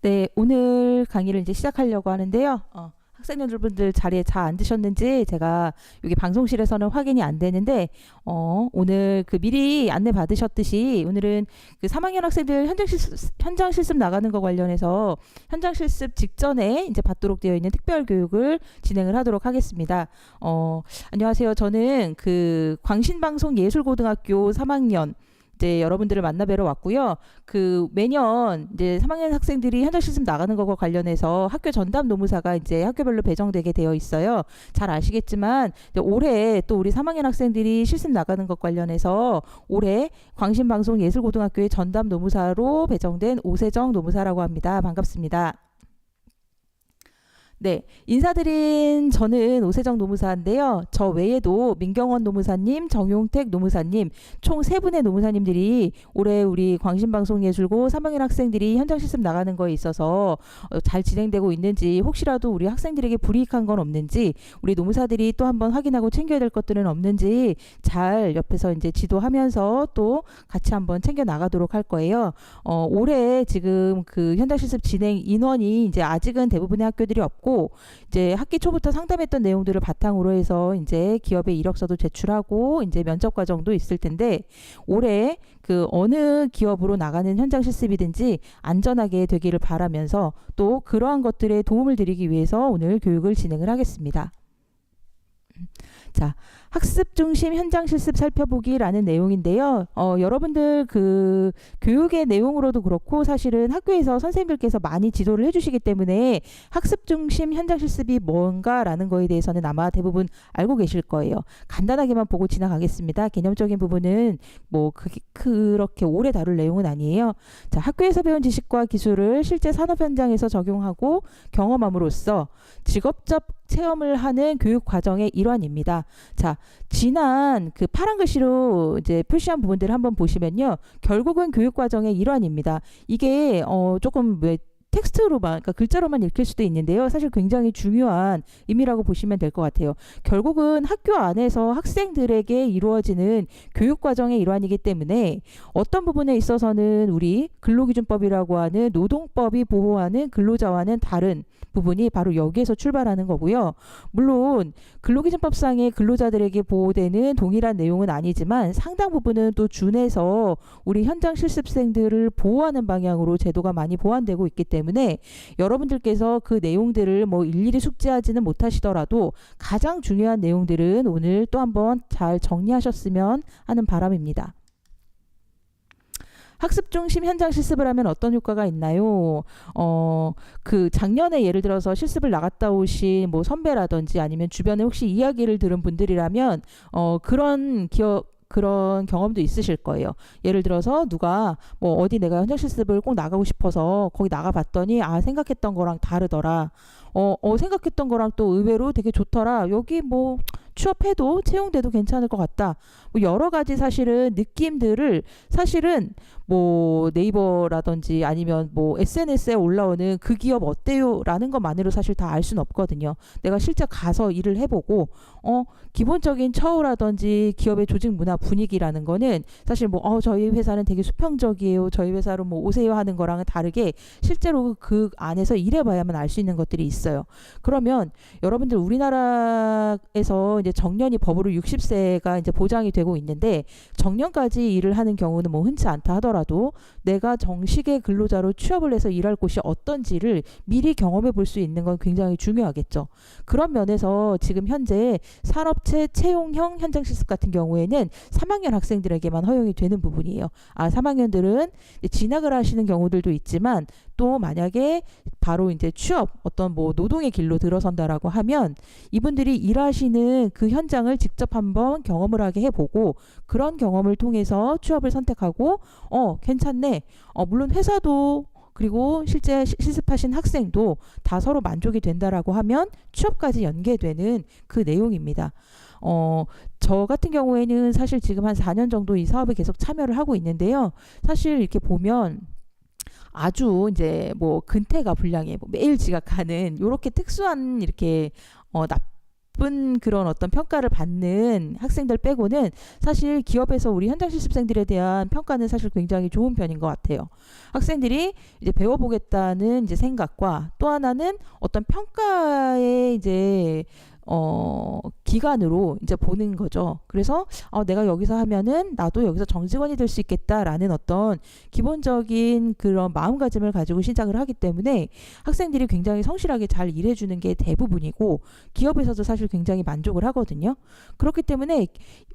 네, 오늘 강의를 이제 시작하려고 하는데요. 학생 여러분들 자리에 잘 앉으셨는지 제가 여기 방송실에서는 확인이 안 되는데, 오늘 그 미리 안내 받으셨듯이 오늘은 그 3학년 학생들 현장 실습 나가는 거 관련해서 현장 실습 직전에 이제 받도록 되어 있는 특별 교육을 진행을 하도록 하겠습니다. 안녕하세요. 저는 그 광신방송예술고등학교 3학년 이제 여러분들을 만나뵈러 왔고요. 그 매년 이제 3학년 학생들이 현장 실습 나가는 것과 관련해서 학교 전담 노무사가 이제 학교별로 배정되게 되어 있어요. 잘 아시겠지만 올해 또 우리 3학년 학생들이 실습 나가는 것 관련해서 올해 광신방송예술고등학교의 전담 노무사로 배정된 오세정 노무사라고 합니다. 반갑습니다. 네, 인사드린 저는 오세정 노무사인데요. 저 외에도 민경원 노무사님, 정용택 노무사님, 총 3분의 노무사님들이 올해 우리 광신방송예술고 3학년 학생들이 현장 실습 나가는 거에 있어서 잘 진행되고 있는지, 혹시라도 우리 학생들에게 불이익한 건 없는지, 우리 노무사들이 또 한번 확인하고 챙겨야 될 것들은 없는지 잘 옆에서 이제 지도하면서 또 같이 한번 챙겨 나가도록 할 거예요. 올해 지금 그 현장 실습 진행 인원이 이제 아직은 대부분의 학교들이 없고, 이제 학기 초부터 상담했던 내용들을 바탕으로 해서 이제 기업에 이력서도 제출하고 이제 면접 과정도 있을 텐데, 올해 그 어느 기업으로 나가는 현장 실습이든지 안전하게 되기를 바라면서 또 그러한 것들에 도움을 드리기 위해서 오늘 교육을 진행을 하겠습니다. 자, 학습 중심 현장 실습 살펴보기라는 내용인데요. 여러분들 그 교육의 내용으로도 그렇고 사실은 학교에서 선생님들께서 많이 지도를 해주시기 때문에 학습 중심 현장 실습이 뭔가라는 거에 대해서는 아마 대부분 알고 계실 거예요. 간단하게만 보고 지나가겠습니다. 개념적인 부분은 뭐 그렇게 오래 다룰 내용은 아니에요. 자, 학교에서 배운 지식과 기술을 실제 산업 현장에서 적용하고 경험함으로써 직업적 체험을 하는 교육 과정의 일환입니다. 자, 지난 그 파란 글씨로 이제 표시한 부분들을 한번 보시면요. 결국은 교육 과정의 일환입니다. 이게 조금 텍스트로만, 그러니까 글자로만 읽힐 수도 있는데요. 사실 굉장히 중요한 의미라고 보시면 될 것 같아요. 결국은 학교 안에서 학생들에게 이루어지는 교육 과정의 일환이기 때문에 어떤 부분에 있어서는 우리 근로기준법이라고 하는 노동법이 보호하는 근로자와는 다른 부분이 바로 여기에서 출발하는 거고요. 물론 근로기준법상의 근로자들에게 보호되는 동일한 내용은 아니지만 상당 부분은 또 준해서 우리 현장 실습생들을 보호하는 방향으로 제도가 많이 보완되고 있기 때문에 여러분들께서 그 내용들을 뭐 일일이 숙지하지는 못하시더라도 가장 중요한 내용들은 오늘 또 한번 잘 정리하셨으면 하는 바람입니다. 학습 중심 현장 실습을 하면 어떤 효과가 있나요? 그 작년에 예를 들어서 실습을 나갔다 오신 뭐 선배라든지 아니면 주변에 혹시 이야기를 들은 분들이라면 그런 경험도 있으실 거예요. 예를 들어서 누가 뭐 어디 내가 현장 실습을 꼭 나가고 싶어서 거기 나가봤더니 생각했던 거랑 다르더라. 생각했던 거랑 또 의외로 되게 좋더라. 여기 뭐 취업해도 채용돼도 괜찮을 것 같다. 뭐 여러 가지 사실은 느낌들을 사실은 뭐 네이버라든지 아니면 뭐 SNS에 올라오는 그 기업 어때요? 라는 것만으로 사실 다 알 수는 없거든요. 내가 실제 가서 일을 해보고 기본적인 처우라든지 기업의 조직 문화 분위기라는 거는 사실 뭐 저희 회사는 되게 수평적이에요. 저희 회사로 뭐 오세요 하는 거랑은 다르게 실제로 그 안에서 일해봐야만 알 수 있는 것들이 있어요. 그러면 여러분들 우리나라에서 이제 정년이 법으로 60세가 이제 보장이 되고 있는데 정년까지 일을 하는 경우는 뭐 흔치 않다 하더라도 내가 정식의 근로자로 취업을 해서 일할 곳이 어떤지를 미리 경험해 볼 수 있는 건 굉장히 중요하겠죠. 그런 면에서 지금 현재 산업체 채용형 현장 실습 같은 경우에는 3학년 학생들에게만 허용이 되는 부분이에요. 3학년들은 진학을 하시는 경우들도 있지만 또 만약에 바로 이제 취업 어떤 뭐 노동의 길로 들어선다라고 하면 이분들이 일하시는 그 현장을 직접 한번 경험을 하게 해보고 그런 경험을 통해서 취업을 선택하고 괜찮네. 물론 회사도 그리고 실제 실습하신 학생도 다 서로 만족이 된다라고 하면 취업까지 연계되는 그 내용입니다. 저 같은 경우에는 사실 지금 한 4년 정도 이 사업에 계속 참여를 하고 있는데요. 사실 이렇게 보면 아주 이제 뭐 근태가 불량해 매일 지각하는 이렇게 특수한 이렇게 나쁜 그런 어떤 평가를 받는 학생들 빼고는 사실 기업에서 우리 현장 실습생들에 대한 평가는 사실 굉장히 좋은 편인 것 같아요. 학생들이 이제 배워보겠다는 이제 생각과 또 하나는 어떤 평가의 이제 기간으로 이제 보는 거죠. 그래서 내가 여기서 하면은 나도 여기서 정직원이 될 수 있겠다라는 어떤 기본적인 그런 마음가짐을 가지고 시작을 하기 때문에 학생들이 굉장히 성실하게 잘 일해주는 게 대부분이고 기업에서도 사실 굉장히 만족을 하거든요. 그렇기 때문에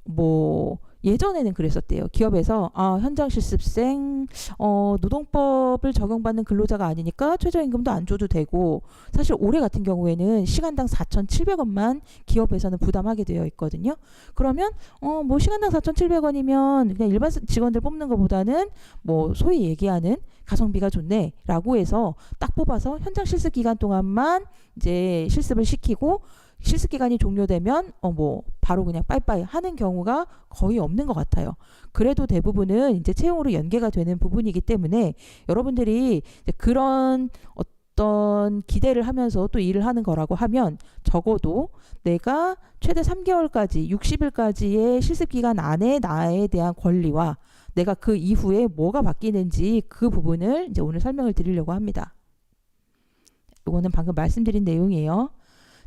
뭐 예전에는 그랬었대요. 기업에서 현장 실습생 노동법을 적용받는 근로자가 아니니까 최저임금도 안 줘도 되고 사실 올해 같은 경우에는 시간당 4,700원만 기업에서는 부담하게 되어 있거든요. 그러면 뭐 시간당 4,700원이면 그냥 일반 직원들 뽑는 것보다는 뭐 소위 얘기하는 가성비가 좋네라고 해서 딱 뽑아서 현장 실습 기간 동안만 이제 실습을 시키고 실습 기간이 종료되면 뭐 바로 그냥 빠이빠이 하는 경우가 거의 없는 것 같아요. 그래도 대부분은 이제 채용으로 연계가 되는 부분이기 때문에 여러분들이 이제 그런 어떤 기대를 하면서 또 일을 하는 거라고 하면 적어도 내가 최대 3개월까지 60일까지의 실습 기간 안에 나에 대한 권리와 내가 그 이후에 뭐가 바뀌는지 그 부분을 이제 오늘 설명을 드리려고 합니다. 이거는 방금 말씀드린 내용이에요.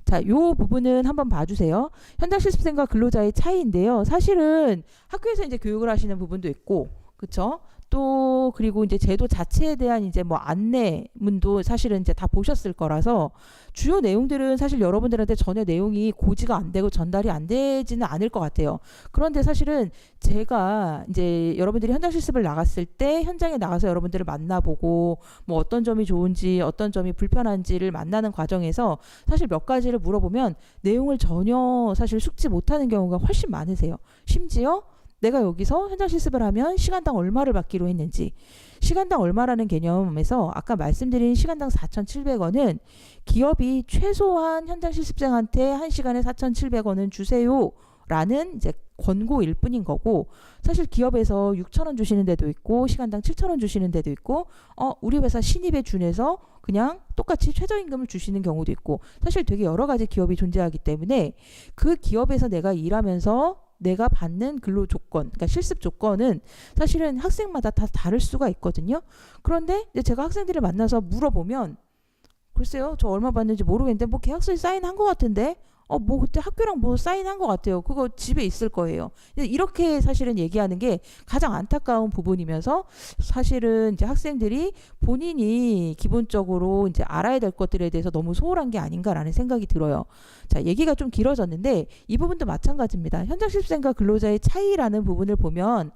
자, 요 부분은 한번 봐주세요. 현장 실습생과 근로자의 차이인데요. 사실은 학교에서 이제 교육을 하시는 부분도 있고, 그쵸? 또 그리고 이제 제도 자체에 대한 이제 뭐 안내문도 사실은 이제 다 보셨을 거라서 주요 내용들은 사실 여러분들한테 전혀 내용이 고지가 안 되고 전달이 안 되지는 않을 것 같아요. 그런데 사실은 제가 이제 여러분들이 현장 실습을 나갔을 때 현장에 나가서 여러분들을 만나보고 뭐 어떤 점이 좋은지 어떤 점이 불편한지를 만나는 과정에서 사실 몇 가지를 물어보면 내용을 전혀 사실 숙지 못하는 경우가 훨씬 많으세요. 심지어 내가 여기서 현장 실습을 하면 시간당 얼마를 받기로 했는지, 시간당 얼마라는 개념에서 아까 말씀드린 시간당 4,700원은 기업이 최소한 현장 실습생한테 1시간에 4,700원은 주세요 라는 이제 권고일 뿐인 거고, 사실 기업에서 6,000원 주시는 데도 있고 시간당 7,000원 주시는 데도 있고 우리 회사 신입에 준해서 그냥 똑같이 최저임금을 주시는 경우도 있고, 사실 되게 여러 가지 기업이 존재하기 때문에 그 기업에서 내가 일하면서 내가 받는 근로 조건, 그러니까 실습 조건은 사실은 학생마다 다 다를 수가 있거든요. 그런데 이제 제가 학생들을 만나서 물어보면 글쎄요, 저 얼마 받는지 모르겠는데 뭐 계약서에 사인한 것 같은데 뭐 그때 학교랑 뭐 사인한 것 같아요. 그거 집에 있을 거예요. 이렇게 사실은 얘기하는 게 가장 안타까운 부분이면서 사실은 이제 학생들이 본인이 기본적으로 이제 알아야 될 것들에 대해서 너무 소홀한 게 아닌가라는 생각이 들어요. 자, 얘기가 좀 길어졌는데 이 부분도 마찬가지입니다. 현장 실습생과 근로자의 차이라는 부분을 보면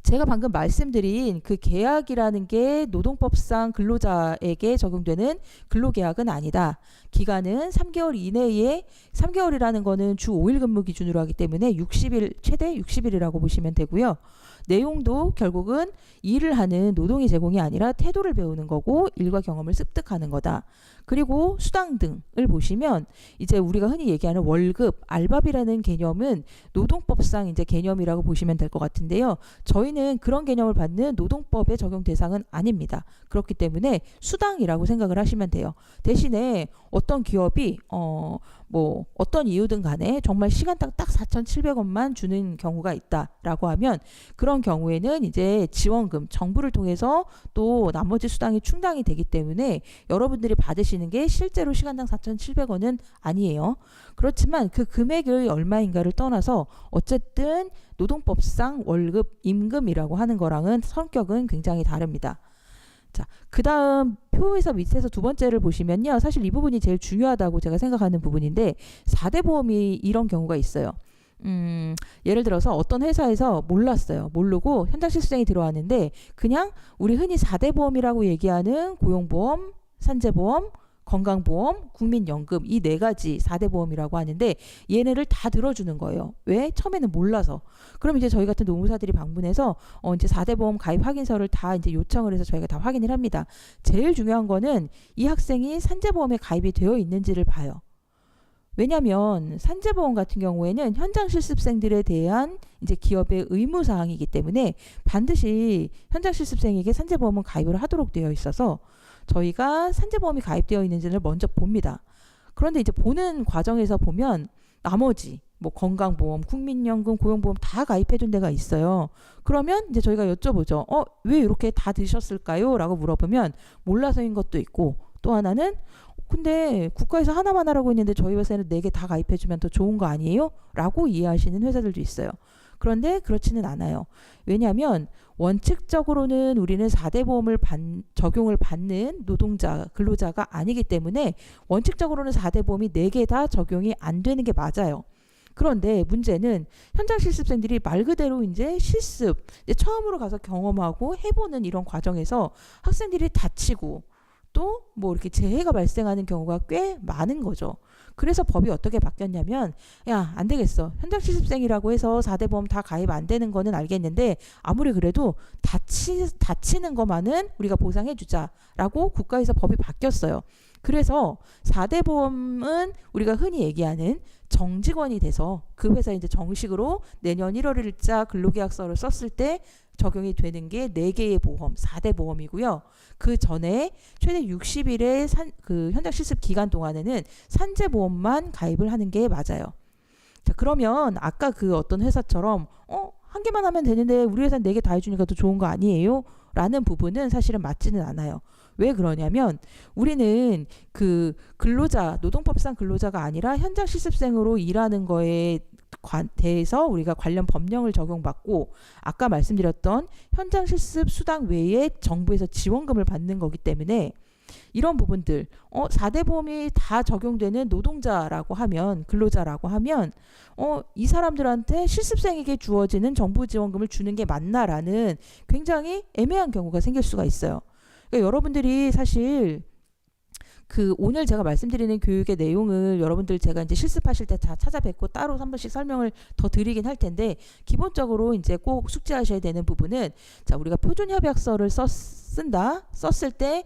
제가 방금 말씀드린 그 계약이라는 게 노동법상 근로자에게 적용되는 근로계약은 아니다. 기간은 3개월 이내에, 3개월이라는 거는 주 5일 근무 기준으로 하기 때문에 60일, 최대 60일이라고 보시면 되고요. 내용도 결국은 일을 하는 노동의 제공이 아니라 태도를 배우는 거고 일과 경험을 습득하는 거다. 그리고 수당 등을 보시면 이제 우리가 흔히 얘기하는 월급, 알바비라는 개념은 노동법상 이제 개념이라고 보시면 될 것 같은데요. 저희는 그런 개념을 받는 노동법의 적용 대상은 아닙니다. 그렇기 때문에 수당이라고 생각을 하시면 돼요. 대신에 어떤 기업이 뭐 어떤 이유든 간에 정말 시간당 딱 4,700원만 주는 경우가 있다라고 하면 그런 경우에는 이제 지원금, 정부를 통해서 또 나머지 수당이 충당이 되기 때문에 여러분들이 받으시는 게 실제로 시간당 4,700원은 아니에요. 그렇지만 그 금액이 얼마인가를 떠나서 어쨌든 노동법상 월급, 임금이라고 하는 거랑은 성격은 굉장히 다릅니다. 자, 그 다음 표에서 밑에서 두 번째를 보시면요. 사실 이 부분이 제일 중요하다고 제가 생각하는 부분인데 4대 보험이 이런 경우가 있어요. 예를 들어서 어떤 회사에서 몰랐어요. 모르고 현장 실습생이 들어왔는데 그냥 우리 흔히 4대 보험이라고 얘기하는 고용보험, 산재보험, 건강보험, 국민연금 이 네 가지 4대 보험이라고 하는데 얘네를 다 들어주는 거예요. 왜? 처음에는 몰라서. 그럼 이제 저희 같은 노무사들이 방문해서 이제 4대 보험 가입 확인서를 다 이제 요청을 해서 저희가 다 확인을 합니다. 제일 중요한 거는 이 학생이 산재보험에 가입이 되어 있는지를 봐요. 왜냐하면 산재보험 같은 경우에는 현장 실습생들에 대한 이제 기업의 의무 사항이기 때문에 반드시 현장 실습생에게 산재보험은 가입을 하도록 되어 있어서 저희가 산재보험이 가입되어 있는지를 먼저 봅니다. 그런데 이제 보는 과정에서 보면 나머지 뭐 건강보험, 국민연금, 고용보험 다 가입해준 데가 있어요. 그러면 이제 저희가 여쭤보죠. 왜 이렇게 다 드셨을까요? 라고 물어보면 몰라서인 것도 있고, 또 하나는 근데 국가에서 하나만 하라고 했는데 저희 회사는 4개 다 가입해주면 더 좋은 거 아니에요? 라고 이해하시는 회사들도 있어요. 그런데 그렇지는 않아요. 왜냐하면 원칙적으로는 우리는 4대 보험을 적용을 받는 노동자, 근로자가 아니기 때문에 원칙적으로는 4대 보험이 4개 다 적용이 안 되는 게 맞아요. 그런데 문제는 현장 실습생들이 말 그대로 이제 실습, 이제 처음으로 가서 경험하고 해보는 이런 과정에서 학생들이 다치고 또 뭐 이렇게 재해가 발생하는 경우가 꽤 많은 거죠. 그래서 법이 어떻게 바뀌었냐면, 야, 안 되겠어. 현장 실습생이라고 해서 4대 보험 다 가입 안 되는 거는 알겠는데 아무리 그래도 다치는 것만은 우리가 보상해 주자라고 국가에서 법이 바뀌었어요. 그래서 4대 보험은 우리가 흔히 얘기하는 정직원이 돼서 그 회사에 이제 정식으로 내년 1월 1일자 근로계약서를 썼을 때 적용이 되는 게 4개의 보험, 4대 보험이고요. 그 전에 최대 60일의 그 현장 실습 기간 동안에는 산재보험만 가입을 하는 게 맞아요. 자, 그러면 아까 그 어떤 회사처럼 한 개만 하면 되는데 우리 회사는 4개 다 해주니까 더 좋은 거 아니에요? 라는 부분은 사실은 맞지는 않아요. 왜 그러냐면 우리는 그 근로자, 노동법상 근로자가 아니라 현장 실습생으로 일하는 거에 대해서 우리가 관련 법령을 적용받고 아까 말씀드렸던 현장 실습 수당 외에 정부에서 지원금을 받는 거기 때문에 이런 부분들 4대 보험이 다 적용되는 노동자라고 하면 근로자라고 하면 이 사람들한테 실습생에게 주어지는 정부 지원금을 주는 게 맞나라는 굉장히 애매한 경우가 생길 수가 있어요. 그러니까 여러분들이 사실 그 오늘 제가 말씀드리는 교육의 내용을 여러분들 제가 이제 실습하실 때 다 찾아뵙고 따로 한 번씩 설명을 더 드리긴 할 텐데 기본적으로 이제 꼭 숙지하셔야 되는 부분은 자 우리가 표준협약서를 썼을 때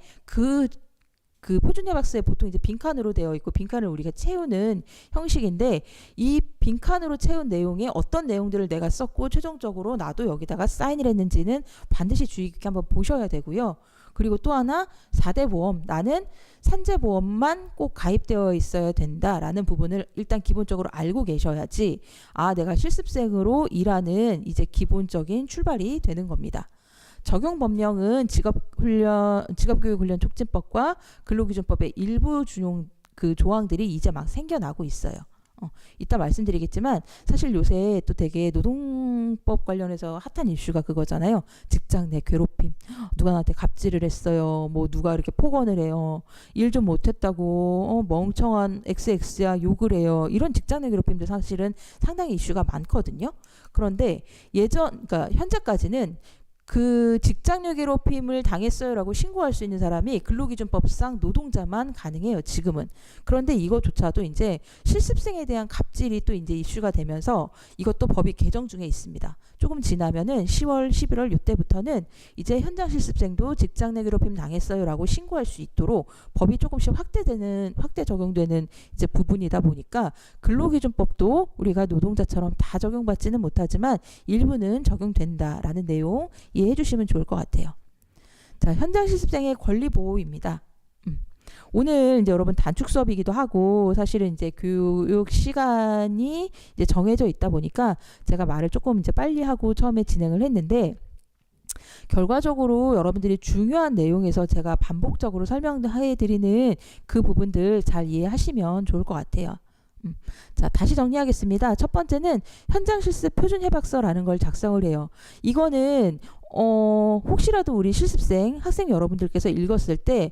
그 표준협약서에 보통 이제 빈칸으로 되어 있고 빈칸을 우리가 채우는 형식인데 이 빈칸으로 채운 내용에 어떤 내용들을 내가 썼고 최종적으로 나도 여기다가 사인을 했는지는 반드시 주의 깊게 한번 보셔야 되고요. 그리고 또 하나 4대 보험 나는 산재보험만 꼭 가입되어 있어야 된다라는 부분을 일단 기본적으로 알고 계셔야지 내가 실습생으로 일하는 이제 기본적인 출발이 되는 겁니다. 적용 법령은 직업교육훈련 촉진법과 근로기준법의 일부 그 조항들이 이제 막 생겨나고 있어요. 이따 말씀드리겠지만 사실 요새 또 되게 노동법 관련해서 핫한 이슈가 그거잖아요. 직장 내 괴롭힘. 누가 나한테 갑질을 했어요. 뭐 누가 이렇게 폭언을 해요. 일 좀 못했다고 멍청한 XX야 욕을 해요. 이런 직장 내 괴롭힘도 사실은 상당히 이슈가 많거든요. 그런데 그러니까 현재까지는 그 직장내 괴롭힘을 당했어요라고 신고할 수 있는 사람이 근로기준법상 노동자만 가능해요. 지금은. 그런데 이거조차도 이제 실습생에 대한 갑질이 또 이제 이슈가 되면서 이것도 법이 개정 중에 있습니다. 조금 지나면은 10월, 11월 이때부터는 이제 현장 실습생도 직장내 괴롭힘 당했어요라고 신고할 수 있도록 법이 조금씩 확대 적용되는 이제 부분이다 보니까 근로기준법도 우리가 노동자처럼 다 적용받지는 못하지만 일부는 적용된다라는 내용 이해해 주시면 좋을 것 같아요. 자, 현장 실습생의 권리 보호입니다. 오늘 이제 여러분 단축 수업이기도 하고 사실은 이제 교육 시간이 이제 정해져 있다 보니까 제가 말을 조금 이제 빨리 하고 처음에 진행을 했는데 결과적으로 여러분들이 중요한 내용에서 제가 반복적으로 설명해 드리는 그 부분들 잘 이해하시면 좋을 것 같아요. 자, 다시 정리하겠습니다. 첫 번째는 현장 실습 표준 협약서라는 걸 작성을 해요. 이거는 혹시라도 우리 실습생 학생 여러분들께서 읽었을 때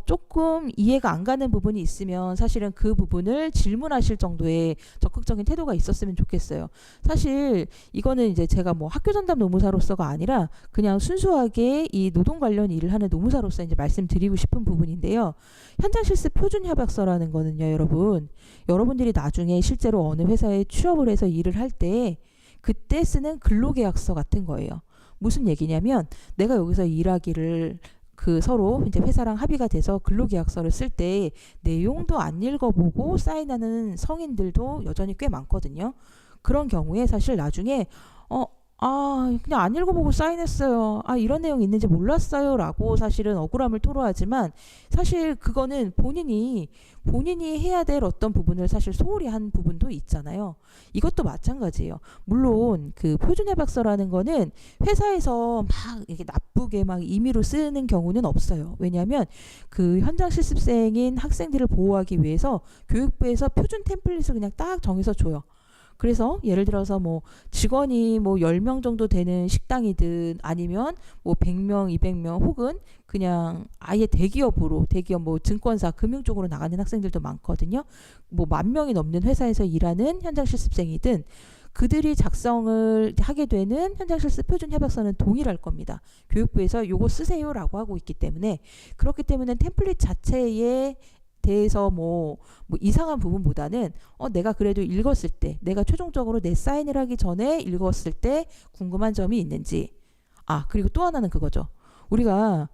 조금 이해가 안 가는 부분이 있으면 사실은 그 부분을 질문하실 정도의 적극적인 태도가 있었으면 좋겠어요. 사실 이거는 이제 제가 뭐 학교 전담 노무사로서가 아니라 그냥 순수하게 이 노동 관련 일을 하는 노무사로서 이제 말씀드리고 싶은 부분인데요. 현장 실습 표준 협약서라는 거는요, 여러분들이 나중에 실제로 어느 회사에 취업을 해서 일을 할 때 그때 쓰는 근로계약서 같은 거예요. 무슨 얘기냐면 내가 여기서 일하기를 서로 이제 회사랑 합의가 돼서 근로계약서를 쓸 때 내용도 안 읽어보고 사인하는 성인들도 여전히 꽤 많거든요. 그런 경우에 사실 나중에 아, 그냥 안 읽어보고 사인했어요. 아, 이런 내용이 있는지 몰랐어요. 라고 사실은 억울함을 토로하지만 사실 그거는 본인이 해야 될 어떤 부분을 사실 소홀히 한 부분도 있잖아요. 이것도 마찬가지예요. 물론 그 표준협약서라는 거는 회사에서 막 이렇게 나쁘게 막 임의로 쓰는 경우는 없어요. 왜냐하면 그 현장 실습생인 학생들을 보호하기 위해서 교육부에서 표준 템플릿을 그냥 딱 정해서 줘요. 그래서 예를 들어서 뭐 직원이 뭐 10명 정도 되는 식당이든 아니면 뭐 100명, 200명 혹은 그냥 아예 대기업 뭐 증권사, 금융 쪽으로 나가는 학생들도 많거든요. 뭐 10,000명이 넘는 회사에서 일하는 현장 실습생이든 그들이 작성을 하게 되는 현장 실습 표준 협약서는 동일할 겁니다. 교육부에서 요거 쓰세요라고 하고 있기 때문에 그렇기 때문에 템플릿 자체에 대해서 뭐 이상한 부분보다는 내가 그래도 읽었을 때 내가 최종적으로 내 사인을 하기 전에 읽었을 때 궁금한 점이 있는지. 아, 그리고 또 하나는 그거죠. 우리가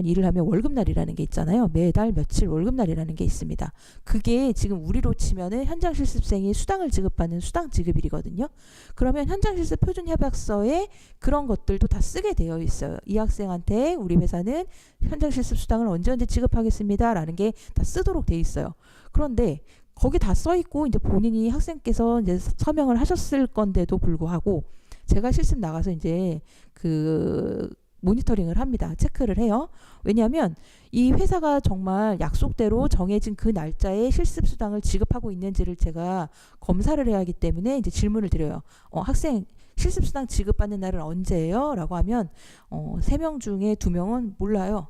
일을 하면 월급날이라는 게 있잖아요. 매달 며칠 월급날이라는 게 있습니다. 그게 지금 우리로 치면은 현장 실습생이 수당을 지급받는 수당 지급일이거든요. 그러면 현장 실습 표준 협약서에 그런 것들도 다 쓰게 되어 있어요. 이 학생한테 우리 회사는 현장 실습 수당을 언제 지급하겠습니다라는 게 다 쓰도록 돼 있어요. 그런데 거기 다 써 있고 이제 본인이 학생께서 이제 서명을 하셨을 건데도 불구하고 제가 실습 나가서 이제 그 모니터링을 합니다. 체크를 해요. 왜냐하면 이 회사가 정말 약속대로 정해진 그 날짜에 실습 수당을 지급하고 있는지를 제가 검사를 해야 하기 때문에 이제 질문을 드려요. 학생 실습 수당 지급받는 날은 언제예요? 라고 하면 3명 중에 2명은 몰라요.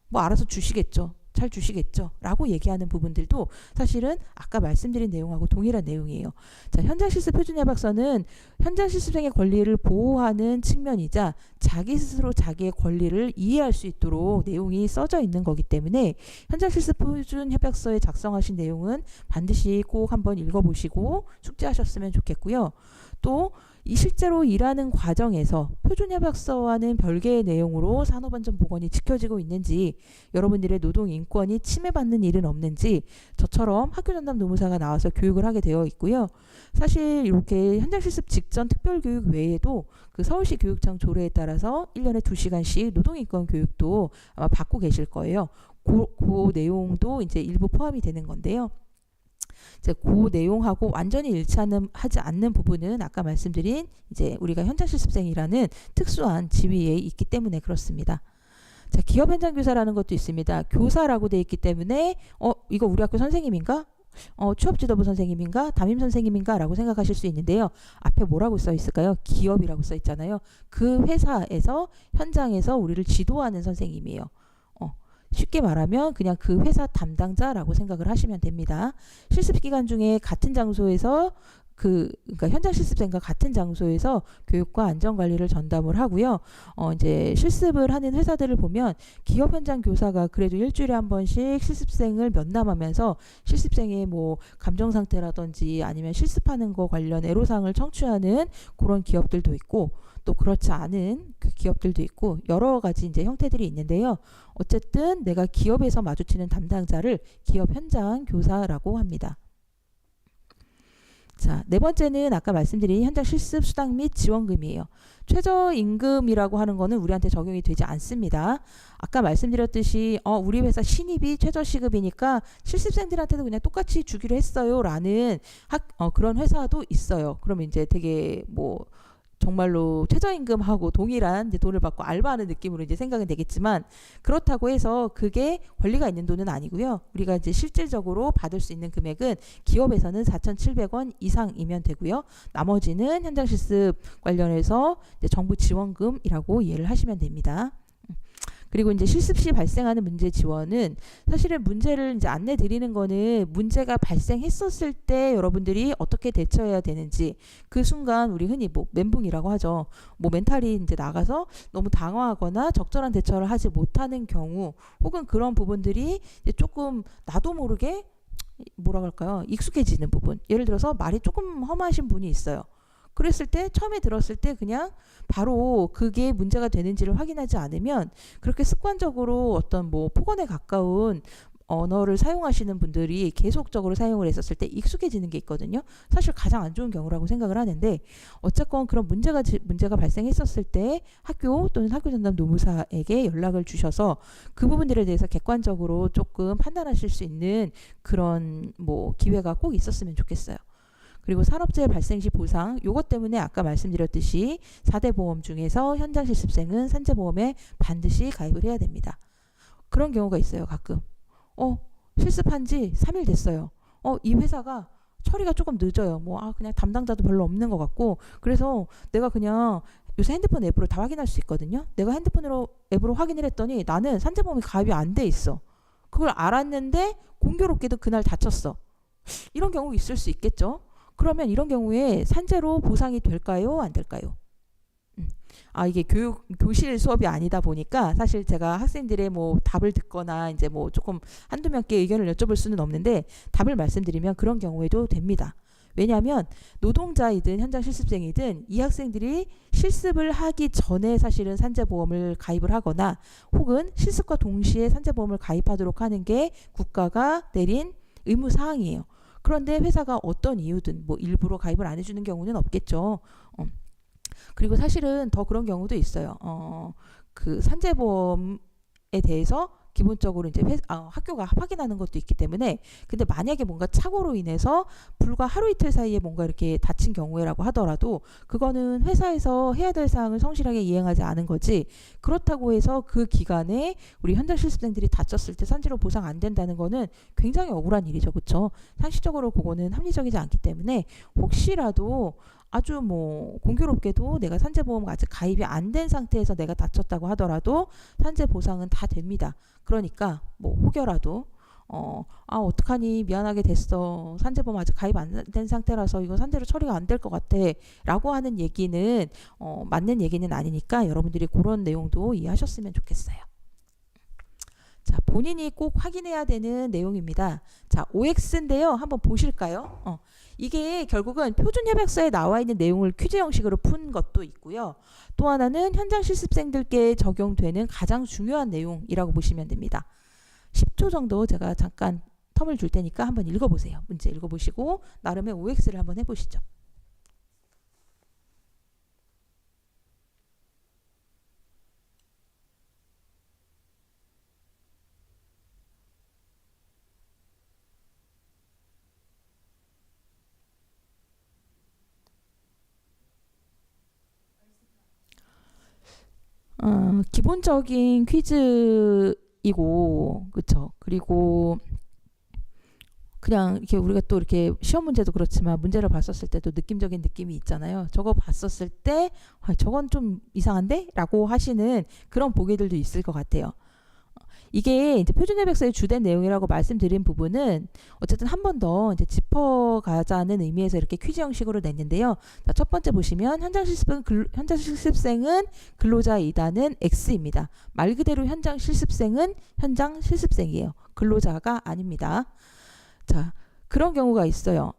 뭐 알아서 주시겠죠. 잘 주시겠죠. 라고 얘기하는 부분들도 사실은 아까 말씀드린 내용하고 동일한 내용이에요. 자, 현장 실습 표준 협약서는 현장 실습생의 권리를 보호하는 측면이자 자기 스스로 자기의 권리를 이해할 수 있도록 내용이 써져 있는 거기 때문에 현장 실습 표준 협약서에 작성하신 내용은 반드시 꼭 한번 읽어보시고 숙지하셨으면 좋겠고요. 또 이 실제로 일하는 과정에서 표준협약서와는 별개의 내용으로 산업안전보건이 지켜지고 있는지, 여러분들의 노동 인권이 침해받는 일은 없는지 저처럼 학교전담 노무사가 나와서 교육을 하게 되어 있고요. 사실 이렇게 현장 실습 직전 특별교육 외에도 그 서울시 교육청 조례에 따라서 1년에 2시간씩 노동인권 교육도 아마 받고 계실 거예요. 그 내용도 이제 일부 포함이 되는 건데요. 이제 그 내용하고 완전히 일치하지 않는 부분은 아까 말씀드린 이제 우리가 현장 실습생이라는 특수한 지위에 있기 때문에 그렇습니다. 자, 기업 현장 교사라는 것도 있습니다. 교사라고 돼 있기 때문에 이거 우리 학교 선생님인가? 취업지도부 선생님인가? 담임 선생님인가? 라고 생각하실 수 있는데요. 앞에 뭐라고 써 있을까요? 기업이라고 써 있잖아요. 그 회사에서 현장에서 우리를 지도하는 선생님이에요. 쉽게 말하면 그냥 그 회사 담당자라고 생각을 하시면 됩니다. 실습 기간 중에 같은 장소에서 그러니까 현장 실습생과 같은 장소에서 교육과 안전 관리를 전담을 하고요. 이제 실습을 하는 회사들을 보면 기업 현장 교사가 그래도 일주일에 한 번씩 실습생을 면담하면서 실습생의 뭐 감정 상태라든지 아니면 실습하는 거 관련 애로사항을 청취하는 그런 기업들도 있고, 또 그렇지 않은 그 기업들도 있고 여러 가지 이제 형태들이 있는데요. 어쨌든 내가 기업에서 마주치는 담당자를 기업 현장 교사라고 합니다. 자, 네 번째는 아까 말씀드린 현장 실습 수당 및 지원금이에요. 최저임금이라고 하는 거는 우리한테 적용이 되지 않습니다. 아까 말씀드렸듯이 우리 회사 신입이 최저시급이니까 실습생들한테도 그냥 똑같이 주기로 했어요 라는 그런 회사도 있어요. 그러면 이제 되게 뭐 정말로 최저임금하고 동일한 이제 돈을 받고 알바하는 느낌으로 이제 생각은 되겠지만, 그렇다고 해서 그게 권리가 있는 돈은 아니고요. 우리가 이제 실질적으로 받을 수 있는 금액은 기업에서는 4,700원 이상이면 되고요. 나머지는 현장 실습 관련해서 이제 정부 지원금이라고 이해를 하시면 됩니다. 그리고 이제 실습 시 발생하는 문제 지원은 사실은 문제를 이제 안내 드리는 거는 문제가 발생했었을 때 여러분들이 어떻게 대처해야 되는지, 그 순간 우리 흔히 뭐 멘붕이라고 하죠. 뭐 멘탈이 이제 나가서 너무 당황하거나 적절한 대처를 하지 못하는 경우, 혹은 그런 부분들이 이제 조금 나도 모르게 뭐라 그럴까요? 익숙해지는 부분. 예를 들어서 말이 조금 험하신 분이 있어요. 그랬을 때 처음에 들었을 때 그냥 바로 그게 문제가 되는지를 확인하지 않으면 그렇게 습관적으로 어떤 뭐 폭언에 가까운 언어를 사용하시는 분들이 계속적으로 사용을 했었을 때 익숙해지는 게 있거든요. 사실 가장 안 좋은 경우라고 생각을 하는데 어쨌건 그런 문제가 발생했었을 때 학교 또는 학교 전담 노무사에게 연락을 주셔서 그 부분들에 대해서 객관적으로 조금 판단하실 수 있는 그런 뭐 기회가 꼭 있었으면 좋겠어요. 그리고 산업재해 발생 시 보상, 요것 때문에 아까 말씀드렸듯이 4대 보험 중에서 현장 실습생은 산재보험에 반드시 가입을 해야 됩니다. 그런 경우가 있어요. 가끔 실습한 지 3일 됐어요. 이 회사가 처리가 조금 늦어요. 그냥 담당자도 별로 없는 것 같고, 그래서 내가 그냥 요새 핸드폰 앱으로 다 확인할 수 있거든요. 내가 앱으로 확인을 했더니 나는 산재보험이 가입이 안 돼 있어. 그걸 알았는데 공교롭게도 그날 다쳤어. 이런 경우 있을 수 있겠죠. 그러면 이런 경우에 산재로 보상이 될까요? 안 될까요? 이게 교실 수업이 아니다 보니까 사실 제가 학생들의 뭐 답을 듣거나 이제 뭐 조금 한두 명께 의견을 여쭤볼 수는 없는데 답을 말씀드리면 그런 경우에도 됩니다. 왜냐하면 노동자이든 현장 실습생이든 이 학생들이 실습을 하기 전에 사실은 산재보험을 가입을 하거나 혹은 실습과 동시에 산재보험을 가입하도록 하는 게 국가가 내린 의무사항이에요. 그런데 회사가 어떤 이유든 뭐 일부러 가입을 안 해주는 경우는 없겠죠. 그리고 사실은 더 그런 경우도 있어요. 그 산재보험에 대해서 기본적으로 이제 학교가 확인하는 것도 있기 때문에, 근데 만약에 뭔가 착오로 인해서 불과 하루 이틀 사이에 뭔가 이렇게 다친 경우라고 하더라도 그거는 회사에서 해야 될 사항을 성실하게 이행하지 않은 거지, 그렇다고 해서 그 기간에 우리 현장 실습생들이 다쳤을 때 산재로 보상 안 된다는 거는 굉장히 억울한 일이죠. 그렇죠? 상식적으로 그거는 합리적이지 않기 때문에 혹시라도 아주 뭐 공교롭게도 내가 산재보험 아직 가입이 안 된 상태에서 내가 다쳤다고 하더라도 산재 보상은 다 됩니다. 그러니까 뭐 혹여라도 어떡하니 미안하게 됐어, 산재보험 아직 가입 안 된 상태라서 이거 산재로 처리가 안 될 것 같아 라고 하는 얘기는 맞는 얘기는 아니니까 여러분들이 그런 내용도 이해하셨으면 좋겠어요. 자, 본인이 꼭 확인해야 되는 내용입니다. 자, OX인데요. 한번 보실까요? 이게 결국은 표준협약서에 나와 있는 내용을 퀴즈 형식으로 푼 것도 있고요. 또 하나는 현장 실습생들께 적용되는 가장 중요한 내용이라고 보시면 됩니다. 10초 정도 제가 잠깐 텀을 줄 테니까 한번 읽어보세요. 문제 읽어보시고 나름의 OX를 한번 해보시죠. 기본적인 퀴즈이고, 그쵸? 그리고 그냥 이렇게 우리가 또 이렇게 시험 문제도 그렇지만 문제를 봤었을 때도 느낌적인 느낌이 있잖아요. 저거 봤었을 때 저건 좀 이상한데? 라고 하시는 그런 보기들도 있을 것 같아요. 이게 이제 표준협약서의 주된 내용이라고 말씀드린 부분은 어쨌든 한 번 더 이제 짚어가자는 의미에서 이렇게 퀴즈 형식으로 냈는데요. 자, 첫 번째 보시면 현장 실습생은 근로자이다는 X입니다. 말 그대로 현장 실습생은 현장 실습생이에요. 근로자가 아닙니다. 자, 그런 경우가 있어요.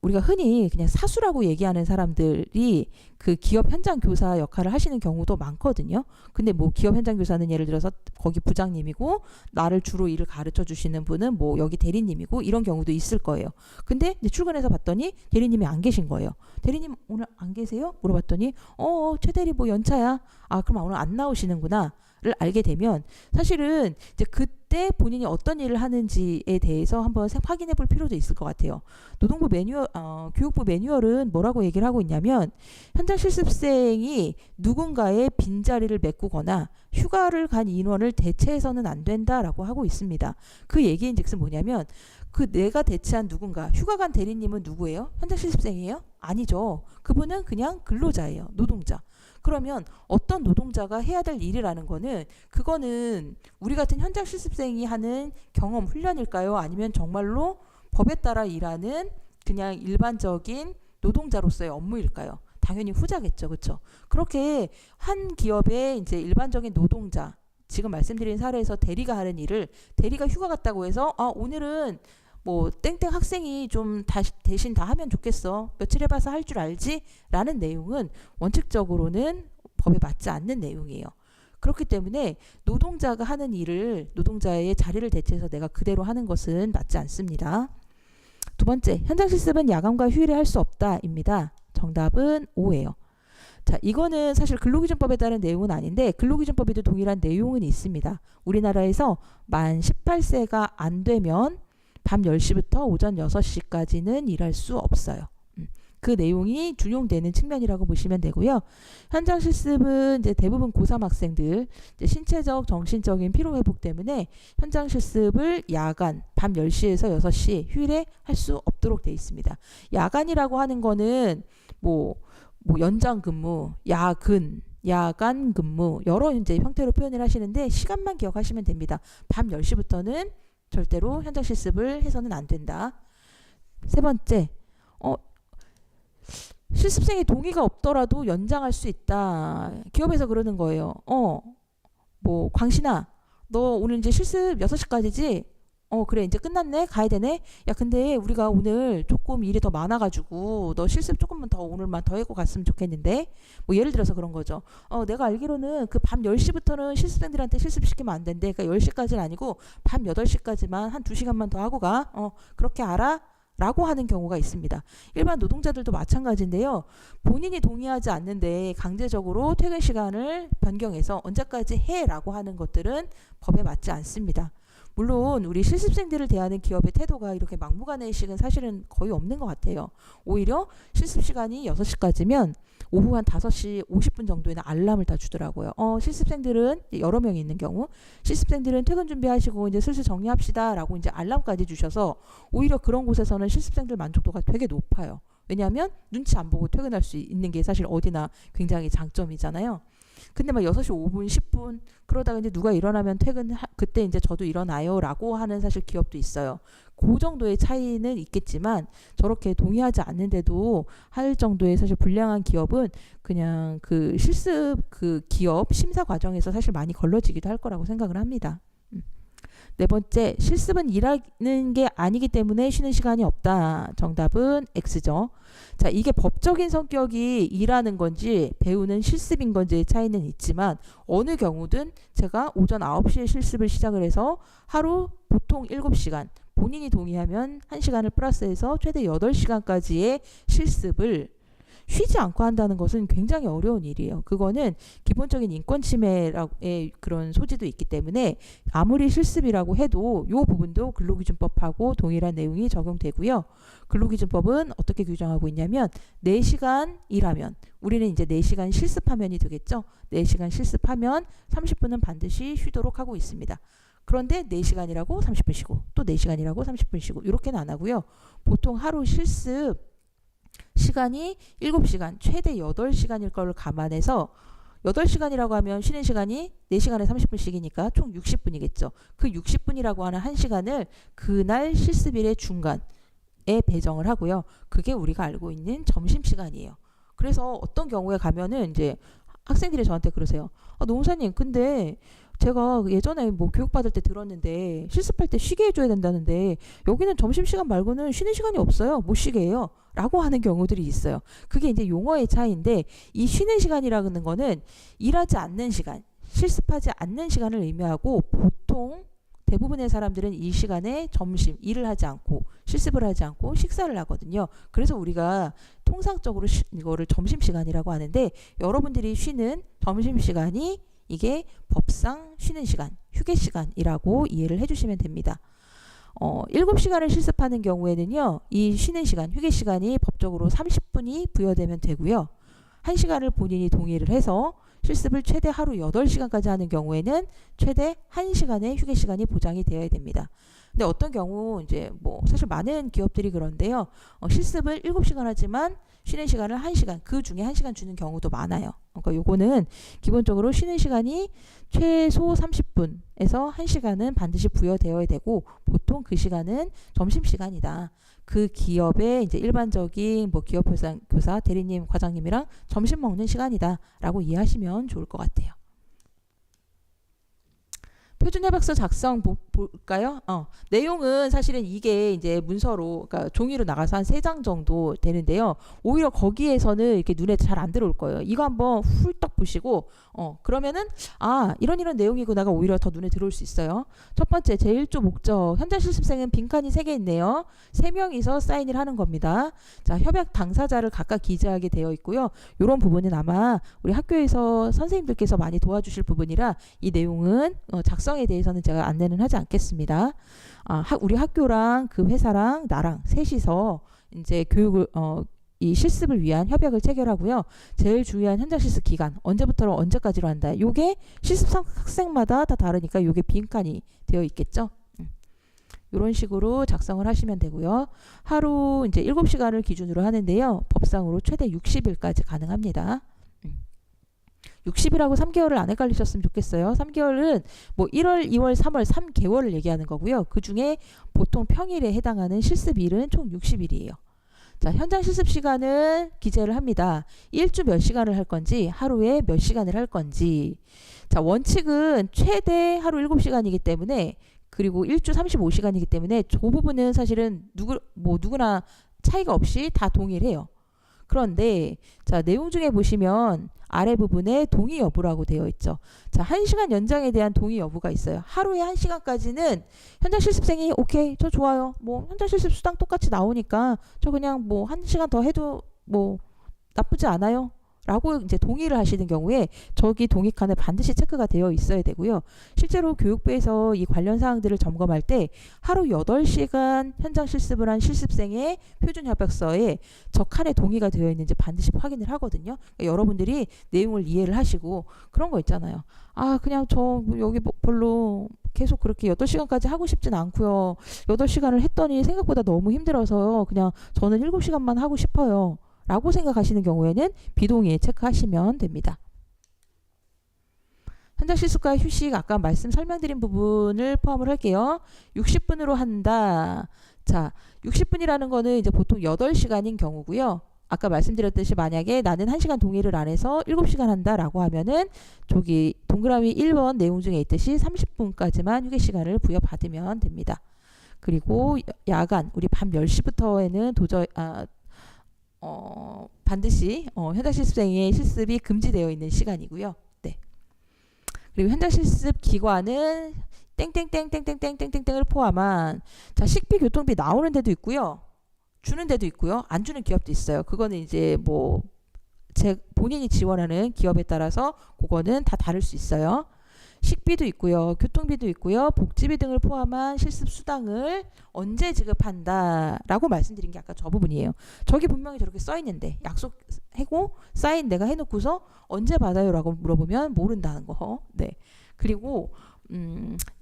우리가 흔히 그냥 사수라고 얘기하는 사람들이 그 기업 현장 교사 역할을 하시는 경우도 많거든요. 근데 뭐 기업 현장 교사는 예를 들어서 거기 부장님이고 나를 주로 일을 가르쳐 주시는 분은 뭐 여기 대리님이고 이런 경우도 있을 거예요. 근데 이제 출근해서 봤더니 대리님이 안 계신 거예요. 대리님 오늘 안 계세요? 물어봤더니 최 대리 뭐 연차야? 그럼 오늘 안 나오시는구나 를 알게 되면 사실은 이제 그때 본인이 어떤 일을 하는지에 대해서 한번 확인해 볼 필요도 있을 것 같아요. 노동부 매뉴얼, 교육부 매뉴얼은 뭐라고 얘기를 하고 있냐면 현장 실습생이 누군가의 빈자리를 메꾸거나 휴가를 간 인원을 대체해서는 안 된다라고 하고 있습니다. 그 얘기인즉슨 뭐냐면 그 내가 대체한 누군가, 휴가 간 대리님은 누구예요? 현장 실습생이에요? 아니죠. 그분은 그냥 근로자예요. 노동자. 그러면 어떤 노동자가 해야 될 일이라는 거는 그거는 우리 같은 현장 실습생이 하는 경험 훈련일까요? 아니면 정말로 법에 따라 일하는 그냥 일반적인 노동자로서의 업무일까요? 당연히 후자겠죠. 그렇죠? 그렇게 한 기업의 이제 일반적인 노동자, 지금 말씀드린 사례에서 대리가 하는 일을 대리가 휴가 갔다고 해서 오늘은 뭐 땡땡 학생이 좀 대신 다 하면 좋겠어. 며칠 해봐서 할 줄 알지? 라는 내용은 원칙적으로는 법에 맞지 않는 내용이에요. 그렇기 때문에 노동자가 하는 일을 노동자의 자리를 대체해서 내가 그대로 하는 것은 맞지 않습니다. 두 번째, 현장 실습은 야간과 휴일에 할 수 없다입니다. 정답은 O예요. 자, 이거는 사실 근로기준법에 따른 내용은 아닌데 근로기준법에도 동일한 내용은 있습니다. 우리나라에서 만 18세가 안 되면 밤 10시부터 오전 6시까지는 일할 수 없어요. 그 내용이 준용되는 측면이라고 보시면 되고요. 현장 실습은 이제 대부분 고3 학생들 이제 신체적, 정신적인 피로 회복 때문에 현장 실습을 야간 밤 10시에서 6시 휴일에 할 수 없도록 되어 있습니다. 야간이라고 하는 거는 뭐 연장 근무, 야근, 야간 근무 여러 이제 형태로 표현을 하시는데 시간만 기억하시면 됩니다. 밤 10시부터는 절대로 현장 실습을 해서는 안 된다. 세 번째, 실습생이 동의가 없더라도 연장할 수 있다. 기업에서 그러는 거예요. 뭐 광신아, 너 오늘 이제 실습 6시까지지? 그래 이제 끝났네? 가야 되네? 야 근데 우리가 오늘 조금 일이 더 많아가지고 너 실습 조금만 더 오늘만 더 하고 갔으면 좋겠는데 뭐 예를 들어서 그런 거죠. 내가 알기로는 그 밤 10시부터는 실습생들한테 실습시키면 안 된대. 그러니까 10시까지는 아니고 밤 8시까지만 한 2시간만 더 하고 가. 그렇게 알아? 라고 하는 경우가 있습니다. 일반 노동자들도 마찬가지인데요. 본인이 동의하지 않는데 강제적으로 퇴근 시간을 변경해서 언제까지 해 라고 하는 것들은 법에 맞지 않습니다. 물론 우리 실습생들을 대하는 기업의 태도가 이렇게 막무가내식은 사실은 거의 없는 것 같아요. 오히려 실습 시간이 6시까지면 오후 한 5시 50분 정도에는 알람을 다 주더라고요. 실습생들은 여러 명이 있는 경우 실습생들은 퇴근 준비하시고 이제 슬슬 정리합시다 라고 이제 알람까지 주셔서 오히려 그런 곳에서는 실습생들 만족도가 되게 높아요. 왜냐하면 눈치 안 보고 퇴근할 수 있는 게 사실 어디나 굉장히 장점이잖아요. 근데 막 6시 5분, 10분 그러다가 이제 누가 일어나면 그때 이제 저도 일어나요 라고 하는 사실 기업도 있어요. 그 정도의 차이는 있겠지만 저렇게 동의하지 않는데도 할 정도의 사실 불량한 기업은 그냥 그 실습 그 기업 심사 과정에서 사실 많이 걸러지기도 할 거라고 생각을 합니다. 네 번째, 실습은 일하는 게 아니기 때문에 쉬는 시간이 없다. 정답은 X죠. 자, 이게 법적인 성격이 일하는 건지 배우는 실습인 건지의 차이는 있지만 어느 경우든 제가 오전 9시에 실습을 시작을 해서 하루 보통 7시간, 본인이 동의하면 1시간을 플러스해서 최대 8시간까지의 실습을 쉬지 않고 한다는 것은 굉장히 어려운 일이에요. 그거는 기본적인 인권 침해의 그런 소지도 있기 때문에 아무리 실습이라고 해도 이 부분도 근로기준법하고 동일한 내용이 적용되고요. 근로기준법은 어떻게 규정하고 있냐면 4시간 일하면 우리는 이제 4시간 실습하면이 되겠죠. 4시간 실습하면 30분은 반드시 쉬도록 하고 있습니다. 그런데 4시간이라고 30분 쉬고 또 4시간이라고 30분 쉬고 이렇게는 안 하고요. 보통 하루 실습 시간이 7시간, 최대 8시간일 걸 감안해서 8시간이라고 하면 쉬는 시간이 4시간에 30분씩이니까 총 60분이겠죠. 그 60분이라고 하는 1시간을 그날 실습일의 중간에 배정을 하고요. 그게 우리가 알고 있는 점심시간이에요. 그래서 어떤 경우에 가면은 이제 학생들이 저한테 그러세요. 노무사님, 근데 제가 예전에 뭐 교육받을 때 들었는데 실습할 때 쉬게 해줘야 된다는데 여기는 점심시간 말고는 쉬는 시간이 없어요. 못 쉬게 해요. 라고 하는 경우들이 있어요. 그게 이제 용어의 차이인데 이 쉬는 시간이라는 거는 일하지 않는 시간, 실습하지 않는 시간을 의미하고 보통 대부분의 사람들은 이 시간에 점심, 일을 하지 않고 실습을 하지 않고 식사를 하거든요. 그래서 우리가 통상적으로 이거를 점심시간이라고 하는데 여러분들이 쉬는 점심시간이 이게 법상 쉬는 시간, 휴게 시간이라고 이해를 해주시면 됩니다. 7시간을 실습하는 경우에는요. 이 쉬는 시간, 휴게 시간이 법적으로 30분이 부여되면 되고요. 1시간을 본인이 동의를 해서 실습을 최대 하루 8시간까지 하는 경우에는 최대 1시간의 휴게 시간이 보장이 되어야 됩니다. 근데 어떤 경우 이제 뭐 사실 많은 기업들이 그런데요. 실습을 7시간 하지만 쉬는 시간을 1시간, 그 중에 1시간 주는 경우도 많아요. 그러니까 요거는 기본적으로 쉬는 시간이 최소 30분에서 1시간은 반드시 부여되어야 되고 보통 그 시간은 점심시간이다. 그 기업의 이제 일반적인 뭐 기업 교사, 대리님, 과장님이랑 점심 먹는 시간이다 라고 이해하시면 좋을 것 같아요. 표준협약서 작성 볼까요? 내용은 사실은 이게 이제 문서로, 그러니까 종이로 나가서 한 3장 정도 되는데요. 오히려 거기에서는 이렇게 눈에 잘 안 들어올 거예요. 이거 한번 훌떡 보시고, 그러면은, 이런 내용이구나가 오히려 더 눈에 들어올 수 있어요. 첫 번째, 제1조 목적. 현장 실습생은 빈칸이 3개 있네요. 3명이서 사인을 하는 겁니다. 자, 협약 당사자를 각각 기재하게 되어 있고요. 이런 부분은 아마 우리 학교에서 선생님들께서 많이 도와주실 부분이라 이 내용은 작성에 대해서는 제가 안내는 하지 않겠습니다. 우리 학교랑 그 회사랑 나랑 셋이서 이제 교육을 이 실습을 위한 협약을 체결하고요. 제일 중요한 현장 실습 기간 언제부터 언제까지로 한다. 요게 실습 학생마다 다 다르니까 요게 빈칸이 되어 있겠죠. 이런 식으로 작성을 하시면 되고요. 하루 이제 7시간을 기준으로 하는데요. 법상으로 최대 60일까지 가능합니다. 60일하고 3개월을 안 헷갈리셨으면 좋겠어요. 3개월은 뭐 1월, 2월, 3월 3개월을 얘기하는 거고요. 그 중에 보통 평일에 해당하는 실습일은 총 60일이에요. 자, 현장 실습 시간은 기재를 합니다. 일주 몇 시간을 할 건지, 하루에 몇 시간을 할 건지. 자, 원칙은 최대 하루 7시간이기 때문에, 그리고 일주 35시간이기 때문에 저 부분은 사실은 누구나 차이가 없이 다 동일해요. 그런데 자, 내용 중에 보시면 아래 부분에 동의 여부라고 되어 있죠. 자, 1시간 연장에 대한 동의 여부가 있어요. 하루에 1시간까지는 현장 실습생이 오케이, 저 좋아요. 뭐 현장 실습 수당 똑같이 나오니까 저 그냥 뭐 1시간 더 해도 뭐 나쁘지 않아요. 라고 이제 동의를 하시는 경우에 저기 동의칸에 반드시 체크가 되어 있어야 되고요. 실제로 교육부에서 이 관련 사항들을 점검할 때 하루 8시간 현장 실습을 한 실습생의 표준협약서에 저 칸에 동의가 되어 있는지 반드시 확인을 하거든요. 그러니까 여러분들이 내용을 이해를 하시고 그런 거 있잖아요. 그냥 저 여기 별로 계속 그렇게 8시간까지 하고 싶진 않고요. 8시간을 했더니 생각보다 너무 힘들어서 그냥 저는 7시간만 하고 싶어요. 라고 생각하시는 경우에는 비동의에 체크하시면 됩니다. 현장 실습과 휴식 아까 설명드린 부분을 포함을 할게요. 60분으로 한다. 자, 60분이라는 거는 이제 보통 8시간인 경우고요. 아까 말씀드렸듯이 만약에 나는 1시간 동의를 안 해서 7시간 한다라고 하면은 저기 동그라미 1번 내용 중에 있듯이 30분까지만 휴게 시간을 부여받으면 됩니다. 그리고 야간 우리 밤 10시부터에는 반드시 현장 실습생의 실습이 금지되어 있는 시간이고요. 네. 그리고 현장 실습 기관은 땡땡땡땡땡땡땡땡을 포함한 자, 식비 교통비 나오는 데도 있고요. 주는 데도 있고요. 안 주는 기업도 있어요. 그거는 이제 뭐 본인이 지원하는 기업에 따라서 그거는 다 다를 수 있어요. 식비도 있고요. 교통비도 있고요. 복지비 등을 포함한 실습 수당을 언제 지급한다라고 말씀드린 게 아까 저 부분이에요. 저기 분명히 저렇게 써 있는데 약속하고 사인 내가 해놓고서 언제 받아요라고 물어보면 모른다는 거. 네. 그리고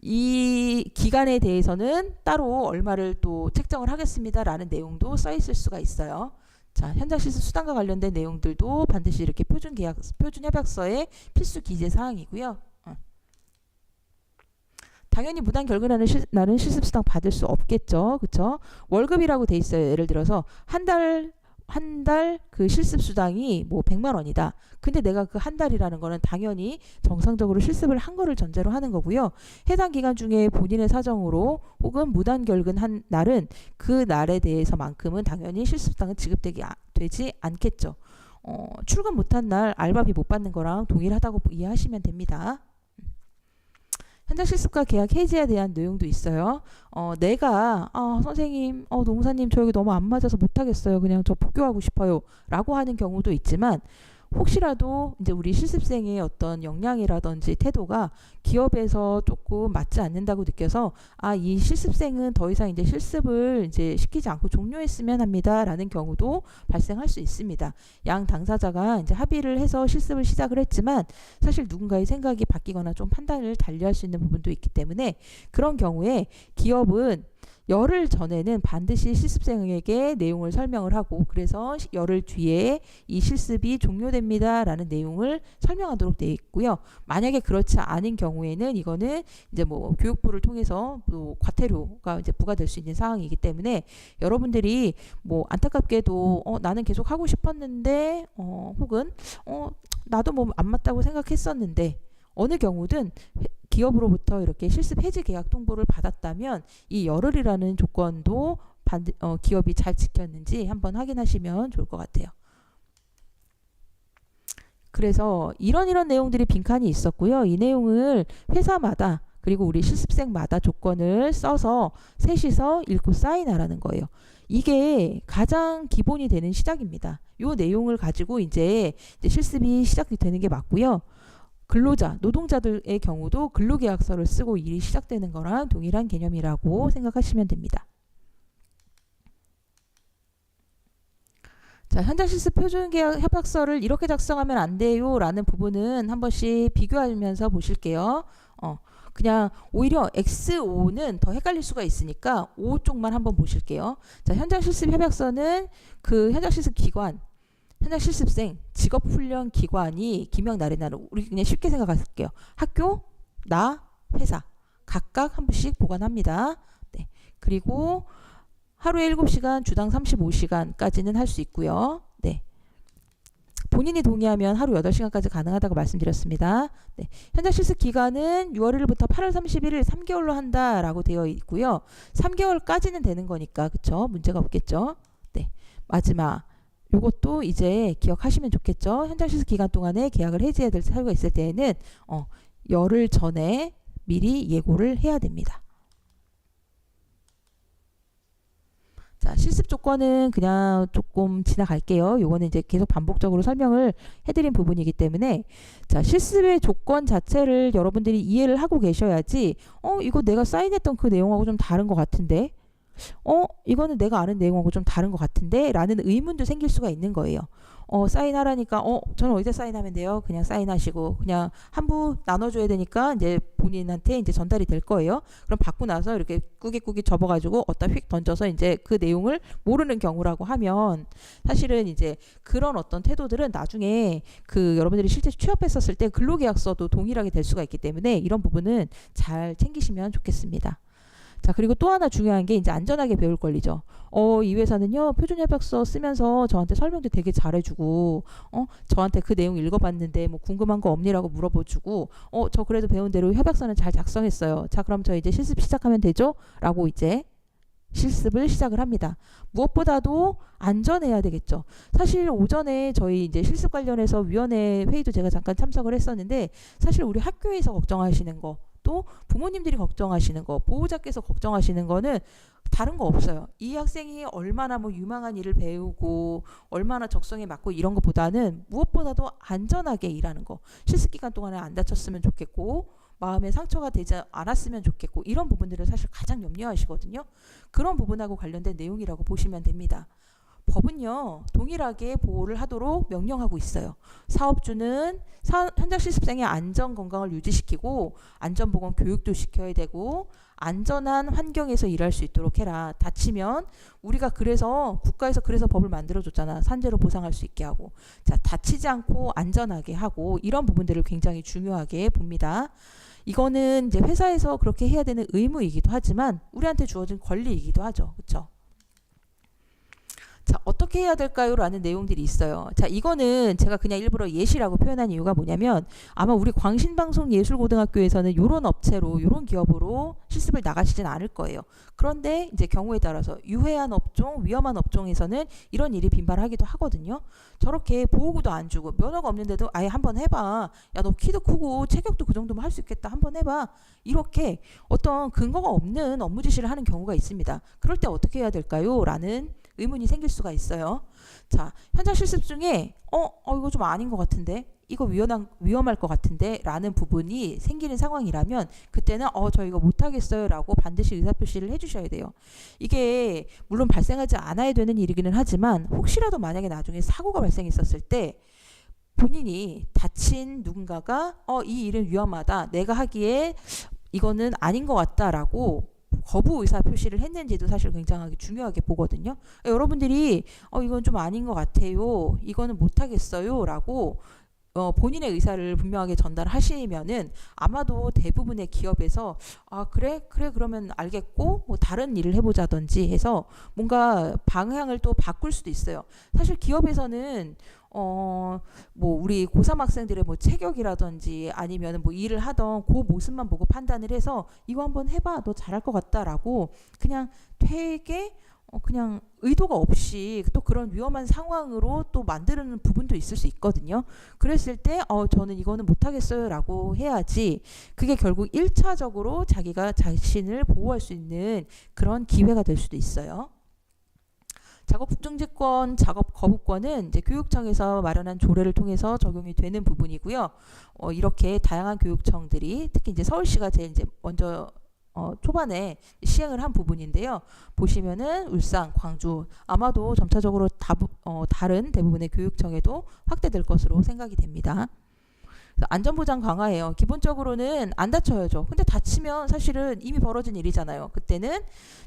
이 기간에 대해서는 따로 얼마를 또 책정을 하겠습니다라는 내용도 써 있을 수가 있어요. 자, 현장 실습 수당과 관련된 내용들도 반드시 이렇게 표준 협약서의 필수 기재 사항이고요. 당연히 무단 결근하는 나는 실습수당 받을 수 없겠죠. 그쵸? 월급이라고 돼 있어요. 예를 들어서 한 달 그 실습수당이 뭐 100만 원이다. 근데 내가 그 한 달이라는 거는 당연히 정상적으로 실습을 한 거를 전제로 하는 거고요. 해당 기간 중에 본인의 사정으로 혹은 무단 결근한 날은 그 날에 대해서만큼은 당연히 실습수당은 되지 않겠죠. 출근 못한 날 알바비 못 받는 거랑 동일하다고 이해하시면 됩니다. 현장 실습과 계약 해지에 대한 내용도 있어요. 내가 선생님, 노무사님 저 여기 너무 안 맞아서 못하겠어요. 그냥 저 복교하고 싶어요. 라고 하는 경우도 있지만 혹시라도 이제 우리 실습생의 어떤 역량이라든지 태도가 기업에서 조금 맞지 않는다고 느껴서 이 실습생은 더 이상 이제 실습을 이제 시키지 않고 종료했으면 합니다라는 경우도 발생할 수 있습니다. 양 당사자가 이제 합의를 해서 실습을 시작을 했지만 사실 누군가의 생각이 바뀌거나 좀 판단을 달리할 수 있는 부분도 있기 때문에 그런 경우에 기업은 열흘 전에는 반드시 실습생에게 내용을 설명을 하고 그래서 열흘 뒤에 이 실습이 종료됩니다 라는 내용을 설명하도록 되어 있고요. 만약에 그렇지 않은 경우에는 이거는 이제 뭐 교육부를 통해서 또 과태료가 이제 부과될 수 있는 상황이기 때문에 여러분들이 뭐 안타깝게도 나는 계속 하고 싶었는데 혹은 나도 뭐 안 맞다고 생각했었는데 어느 경우든 기업으로부터 이렇게 실습 해지 계약 통보를 받았다면 이 열흘이라는 조건도 기업이 잘 지켰는지 한번 확인하시면 좋을 것 같아요. 그래서 이런 내용들이 빈칸이 있었고요. 이 내용을 회사마다 그리고 우리 실습생마다 조건을 써서 셋이서 읽고 사인하라는 거예요. 이게 가장 기본이 되는 시작입니다. 이 내용을 가지고 이제 실습이 시작이 되는 게 맞고요. 근로자, 노동자들의 경우도 근로계약서를 쓰고 일이 시작되는 거랑 동일한 개념이라고 생각하시면 됩니다. 자, 현장 실습 표준 계약 협약서를 이렇게 작성하면 안 돼요 라는 부분은 한 번씩 비교하면서 보실게요. 그냥 오히려 X5는 더 헷갈릴 수가 있으니까 5 쪽만 한번 보실게요. 자, 현장 실습 협약서는 그 현장 실습 기관, 현장 실습생, 직업훈련 기관이 기명 나래나를 우리 그냥 쉽게 생각할게요. 학교, 나, 회사 각각 한 분씩 보관합니다. 네. 그리고 하루에 7시간, 주당 35시간까지는 할 수 있고요. 네. 본인이 동의하면 하루 8시간까지 가능하다고 말씀드렸습니다. 네. 현장 실습 기간은 6월 1일부터 8월 31일 3개월로 한다라고 되어 있고요. 3개월까지는 되는 거니까 그쵸? 문제가 없겠죠? 네. 마지막 요것도 이제 기억하시면 좋겠죠? 현장 실습 기간 동안에 계약을 해지해야 될 사유가 있을 때에는 열흘 전에 미리 예고를 해야 됩니다. 자, 실습 조건은 그냥 조금 지나갈게요. 요거는 이제 계속 반복적으로 설명을 해드린 부분이기 때문에 자, 실습의 조건 자체를 여러분들이 이해를 하고 계셔야지 이거 내가 사인했던 그 내용하고 좀 다른 것 같은데 이거는 내가 아는 내용하고 좀 다른 것 같은데 라는 의문도 생길 수가 있는 거예요. 사인하라니까 저는 어디다 사인하면 돼요? 그냥 사인하시고 그냥 한부 나눠줘야 되니까 이제 본인한테 이제 전달이 될 거예요. 그럼 받고 나서 이렇게 꾸깃꾸깃 접어가지고 어디다 휙 던져서 이제 그 내용을 모르는 경우라고 하면 사실은 이제 그런 어떤 태도들은 나중에 그 여러분들이 실제 취업했었을 때 근로계약서도 동일하게 될 수가 있기 때문에 이런 부분은 잘 챙기시면 좋겠습니다. 자, 그리고 또 하나 중요한 게 이제 안전하게 배울 권리죠. 이 회사는요, 표준협약서 쓰면서 저한테 설명도 되게 잘해주고, 저한테 그 내용 읽어봤는데 뭐 궁금한 거 없니라고 물어봐주고, 저 그래도 배운 대로 협약서는 잘 작성했어요. 자, 그럼 저 이제 실습 시작하면 되죠? 라고 이제 실습을 시작을 합니다. 무엇보다도 안전해야 되겠죠. 사실 오전에 저희 이제 실습 관련해서 위원회 회의도 제가 잠깐 참석을 했었는데, 사실 우리 학교에서 걱정하시는 거, 또 부모님들이 걱정하시는 거, 보호자께서 걱정하시는 거는 다른 거 없어요. 이 학생이 얼마나 뭐 유망한 일을 배우고 얼마나 적성에 맞고 이런 것보다는 무엇보다도 안전하게 일하는 거. 실습 기간 동안에 안 다쳤으면 좋겠고 마음에 상처가 되지 않았으면 좋겠고 이런 부분들을 사실 가장 염려하시거든요. 그런 부분하고 관련된 내용이라고 보시면 됩니다. 법은요 동일하게 보호를 하도록 명령하고 있어요. 사업주는 현장 실습생의 안전 건강을 유지시키고 안전보건 교육도 시켜야 되고 안전한 환경에서 일할 수 있도록 해라. 다치면 우리가 그래서 국가에서 그래서 법을 만들어줬잖아. 산재로 보상할 수 있게 하고 자 다치지 않고 안전하게 하고 이런 부분들을 굉장히 중요하게 봅니다. 이거는 이제 회사에서 그렇게 해야 되는 의무이기도 하지만 우리한테 주어진 권리이기도 하죠. 그렇죠? 자, 어떻게 해야 될까요? 라는 내용들이 있어요. 자, 이거는 제가 그냥 일부러 예시라고 표현한 이유가 뭐냐면 아마 우리 광신방송예술고등학교에서는 이런 업체로 이런 기업으로 실습을 나가시진 않을 거예요. 그런데 이제 경우에 따라서 유해한 업종, 위험한 업종에서는 이런 일이 빈발하기도 하거든요. 저렇게 보호구도 안 주고 면허가 없는데도 아예 한번 해봐. 야, 너 키도 크고 체격도 그 정도면 할 수 있겠다. 한번 해봐. 이렇게 어떤 근거가 없는 업무 지시를 하는 경우가 있습니다. 그럴 때 어떻게 해야 될까요? 라는 의문이 생길 수가 있어요. 자, 현장 실습 중에 이거 좀 아닌 것 같은데 이거 위험할 것 같은데 라는 부분이 생기는 상황이라면 그때는 저 이거 못하겠어요 라고 반드시 의사표시를 해주셔야 돼요. 이게 물론 발생하지 않아야 되는 일이기는 하지만 혹시라도 만약에 나중에 사고가 발생했었을 때 본인이 다친 누군가가 이 일은 위험하다. 내가 하기에 이거는 아닌 것 같다라고 거부 의사 표시를 했는지도 사실 굉장히 중요하게 보거든요. 여러분들이 이건 좀 아닌 것 같아요. 이거는 못하겠어요. 라고 본인의 의사를 분명하게 전달하시면은 아마도 대부분의 기업에서 아 그래 그러면 알겠고 뭐 다른 일을 해보자든지 해서 뭔가 방향을 또 바꿀 수도 있어요. 사실 기업에서는 뭐 우리 고3 학생들의 뭐 체격이라든지 아니면 뭐 일을 하던 그 모습만 보고 판단을 해서 이거 한번 해봐 너 잘할 것 같다라고 그냥 되게 그냥 의도가 없이 또 그런 위험한 상황으로 또 만드는 부분도 있을 수 있거든요. 그랬을 때 저는 이거는 못하겠어요 라고 해야지 그게 결국 1차적으로 자기가 자신을 보호할 수 있는 그런 기회가 될 수도 있어요. 작업 중지권, 작업 거부권은 이제 교육청에서 마련한 조례를 통해서 적용이 되는 부분이고요. 이렇게 다양한 교육청들이 특히 이제 서울시가 제일 이제 먼저 초반에 시행을 한 부분인데요. 보시면은 울산, 광주 아마도 점차적으로 다른 대부분의 교육청에도 확대될 것으로 생각이 됩니다. 안전보장 강화예요. 기본적으로는 안 다쳐야죠. 근데 다치면 사실은 이미 벌어진 일이잖아요. 그때는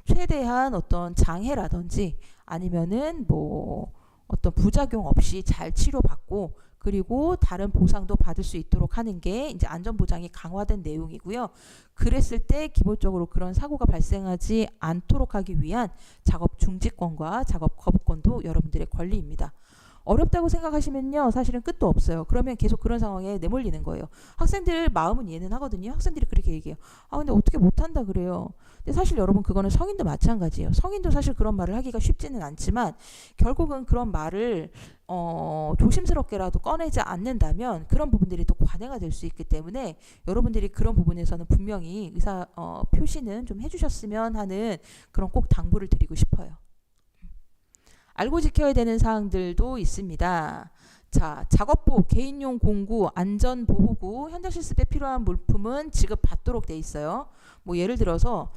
최대한 어떤 장애라든지 아니면은 뭐 어떤 부작용 없이 잘 치료받고 그리고 다른 보상도 받을 수 있도록 하는 게 이제 안전보장이 강화된 내용이고요. 그랬을 때 기본적으로 그런 사고가 발생하지 않도록 하기 위한 작업 중지권과 작업 거부권도 여러분들의 권리입니다. 어렵다고 생각하시면요 사실은 끝도 없어요. 그러면 계속 그런 상황에 내몰리는 거예요. 학생들 마음은 이해는 하거든요. 학생들이 그렇게 얘기해요. 아 근데 어떻게 못한다 그래요. 근데 사실 여러분 그거는 성인도 마찬가지예요. 성인도 사실 그런 말을 하기가 쉽지는 않지만 결국은 그런 말을 조심스럽게라도 꺼내지 않는다면 그런 부분들이 또 관해가 될 수 있기 때문에 여러분들이 그런 부분에서는 분명히 의사 표시는 좀 해주셨으면 하는 그런 꼭 당부를 드리고 싶어요. 알고 지켜야 되는 사항들도 있습니다. 자, 작업복, 개인용 공구, 안전보호구, 현장 실습에 필요한 물품은 지급받도록 돼 있어요. 뭐 예를 들어서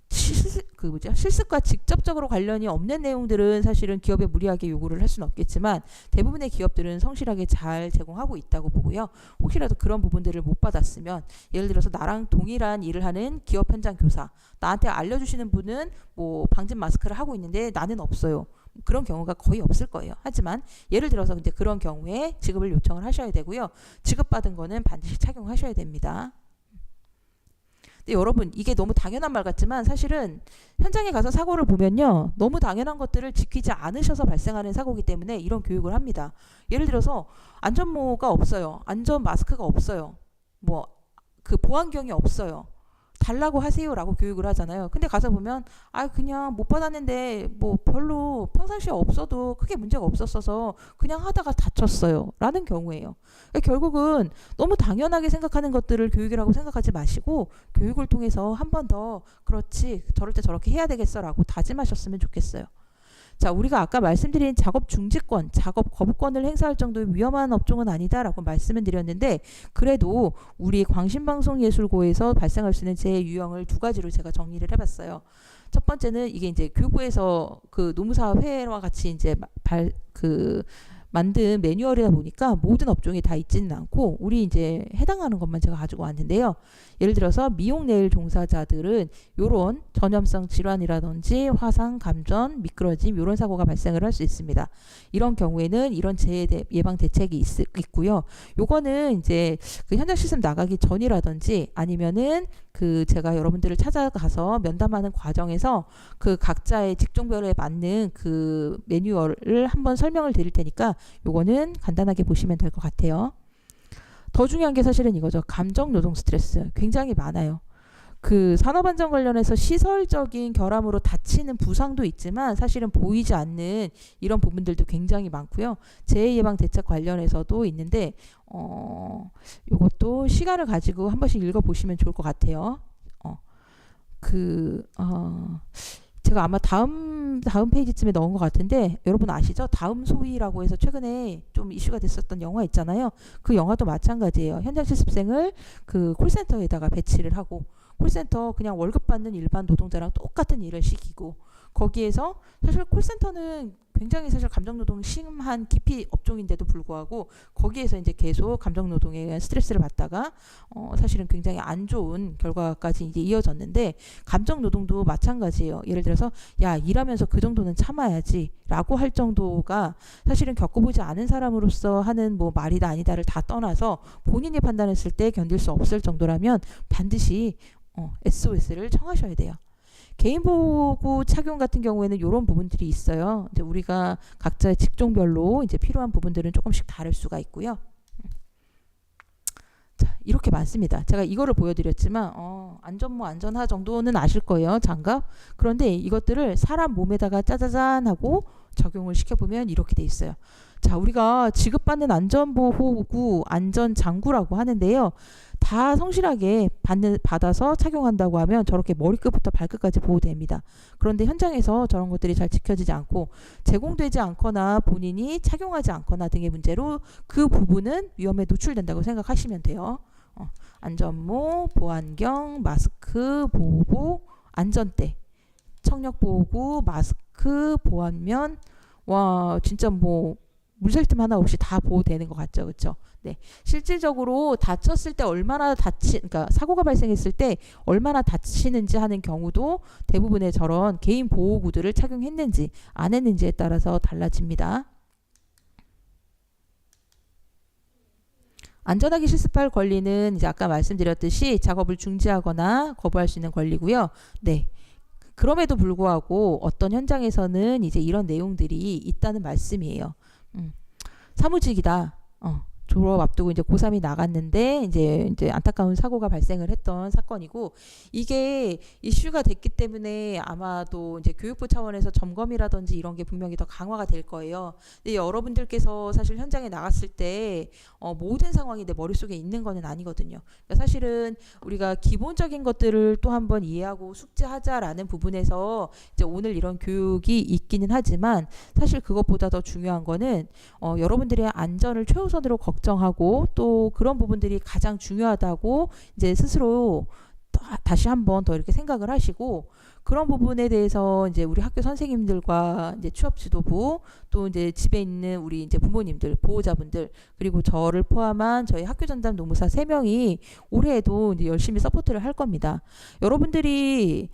실습과 직접적으로 관련이 없는 내용들은 사실은 기업에 무리하게 요구를 할 수는 없겠지만 대부분의 기업들은 성실하게 잘 제공하고 있다고 보고요. 혹시라도 그런 부분들을 못 받았으면 예를 들어서 나랑 동일한 일을 하는 기업 현장 교사 나한테 알려주시는 분은 뭐 방진 마스크를 하고 있는데 나는 없어요. 그런 경우가 거의 없을 거예요. 하지만 예를 들어서 이제 그런 경우에 지급을 요청을 하셔야 되고요. 지급받은 거는 반드시 착용하셔야 됩니다. 근데 여러분 이게 너무 당연한 말 같지만 사실은 현장에 가서 사고를 보면요 너무 당연한 것들을 지키지 않으셔서 발생하는 사고이기 때문에 이런 교육을 합니다. 예를 들어서 안전모가 없어요. 안전 마스크가 없어요. 뭐 그 보안경이 없어요. 달라고 하세요라고 교육을 하잖아요. 근데 가서 보면 그냥 못 받았는데 뭐 별로 평상시에 없어도 크게 문제가 없었어서 그냥 하다가 다쳤어요 라는 경우예요. 그러니까 결국은 너무 당연하게 생각하는 것들을 교육이라고 생각하지 마시고 교육을 통해서 한 번 더 그렇지 저럴 때 저렇게 해야 되겠어 라고 다짐하셨으면 좋겠어요. 자, 우리가 아까 말씀드린 작업 중지권, 작업 거부권을 행사할 정도의 위험한 업종은 아니다라고 말씀을 드렸는데 그래도 우리 광신방송예술고에서 발생할 수 있는 재해 유형을 두 가지로 제가 정리를 해봤어요. 첫 번째는 이게 이제 교부에서 그 노무사 회와 같이 이제 만든 매뉴얼이다 보니까 모든 업종이 다 있지는 않고 우리 이제 해당하는 것만 제가 가지고 왔는데요. 예를 들어서 미용 네일 종사자들은 요런 전염성 질환이라든지 화상, 감전, 미끄러짐 요런 사고가 발생을 할 수 있습니다. 이런 경우에는 이런 재해 예방 대책이 있고요. 요거는 이제 그 현장 실습 나가기 전이라든지 아니면은 그 제가 여러분들을 찾아가서 면담하는 과정에서 그 각자의 직종별에 맞는 그 매뉴얼을 한번 설명을 드릴 테니까 요거는 간단하게 보시면 될 것 같아요. 더 중요한 게 사실은 이거죠. 감정 노동 스트레스 굉장히 많아요. 그 산업안전 관련해서 시설적인 결함으로 다치는 부상도 있지만 사실은 보이지 않는 이런 부분들도 굉장히 많고요. 재해 예방 대책 관련해서도 있는데 이것도 시간을 가지고 한 번씩 읽어보시면 좋을 것 같아요. 제가 아마 다음 페이지쯤에 넣은 것 같은데 여러분 아시죠? 다음 소위라고 해서 최근에 좀 이슈가 됐었던 영화 있잖아요. 그 영화도 마찬가지예요. 현장 실습생을 그 콜센터에다가 배치를 하고 콜센터 그냥 월급 받는 일반 노동자랑 똑같은 일을 시키고 거기에서 사실 콜센터는 굉장히 사실 감정노동 심한 기피 업종인데도 불구하고 거기에서 이제 계속 감정노동에 의한 스트레스를 받다가 사실은 굉장히 안 좋은 결과까지 이제 이어졌는데 감정노동도 마찬가지예요. 예를 들어서 야 일하면서 그 정도는 참아야지라고 할 정도가 사실은 겪어보지 않은 사람으로서 하는 뭐 말이다 아니다를 다 떠나서 본인이 판단했을 때 견딜 수 없을 정도라면 반드시 SOS를 청하셔야 돼요. 개인보호 착용 같은 경우에는 이런 부분들이 있어요. 이제 우리가 각자의 직종별로 이제 필요한 부분들은 조금씩 다를 수가 있고요. 자, 이렇게 많습니다. 제가 이거를 보여드렸지만 안전모 안전하 정도는 아실 거예요. 장갑. 그런데 이것들을 사람 몸에다가 짜자잔 하고 적용을 시켜보면 이렇게 돼 있어요. 자, 우리가 지급받는 안전보호구, 안전장구라고 하는데요. 다 성실하게 받아서 착용한다고 하면 저렇게 머리끝부터 발끝까지 보호됩니다. 그런데 현장에서 저런 것들이 잘 지켜지지 않고 제공되지 않거나 본인이 착용하지 않거나 등의 문제로 그 부분은 위험에 노출된다고 생각하시면 돼요. 안전모, 보안경, 마스크, 보호복, 안전대, 청력보호구, 마스크, 보안면, 와 진짜 뭐 물샐 틈 하나 없이 다 보호되는 것 같죠, 그렇죠? 네, 실질적으로 다쳤을 때 얼마나 그러니까 사고가 발생했을 때 얼마나 다치는지 하는 경우도 대부분의 저런 개인 보호구들을 착용했는지 안 했는지에 따라서 달라집니다. 안전하게 실습할 권리는 이제 아까 말씀드렸듯이 작업을 중지하거나 거부할 수 있는 권리고요. 네. 그럼에도 불구하고 어떤 현장에서는 이제 이런 내용들이 있다는 말씀이에요. 사무직이다. 졸업 앞두고 이제 고3이 나갔는데 이제 안타까운 사고가 발생을 했던 사건이고 이게 이슈가 됐기 때문에 아마도 이제 교육부 차원에서 점검이라든지 이런 게 분명히 더 강화가 될 거예요. 근데 여러분들께서 사실 현장에 나갔을 때 모든 상황이 내 머릿속에 있는 거는 아니거든요. 그러니까 사실은 우리가 기본적인 것들을 또 한번 이해하고 숙지하자라는 부분에서 이제 오늘 이런 교육이 있기는 하지만 사실 그것보다 더 중요한 거는 여러분들의 안전을 최우선으로 걱정하고 또 그런 부분들이 가장 중요하다고 이제 스스로 다시 한번 더 이렇게 생각을 하시고 그런 부분에 대해서 이제 우리 학교 선생님들과 이제 취업 지도부 또 이제 집에 있는 우리 이제 부모님들, 보호자분들 그리고 저를 포함한 저희 학교 전담 노무사 3명이 올해에도 이제 열심히 서포트를 할 겁니다. 여러분들이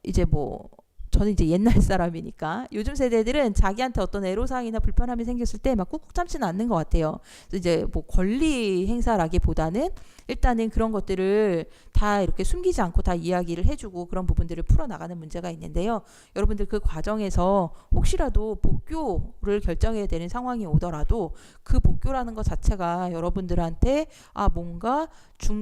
이제 뭐 저는 이제 옛날 사람이니까 요즘 세대들은 자기한테 어떤 애로사항이나 불편함이 생겼을 때 막 꾹꾹 참지는 않는 것 같아요. 그래서 이제 뭐 권리 행사라기보다는 일단은 그런 것들을 다 이렇게 숨기지 않고 다 이야기를 해주고 그런 부분들을 풀어나가는 문제가 있는데요. 여러분들 그 과정에서 혹시라도 복교를 결정해야 되는 상황이 오더라도 그 복교라는 것 자체가 여러분들한테 뭔가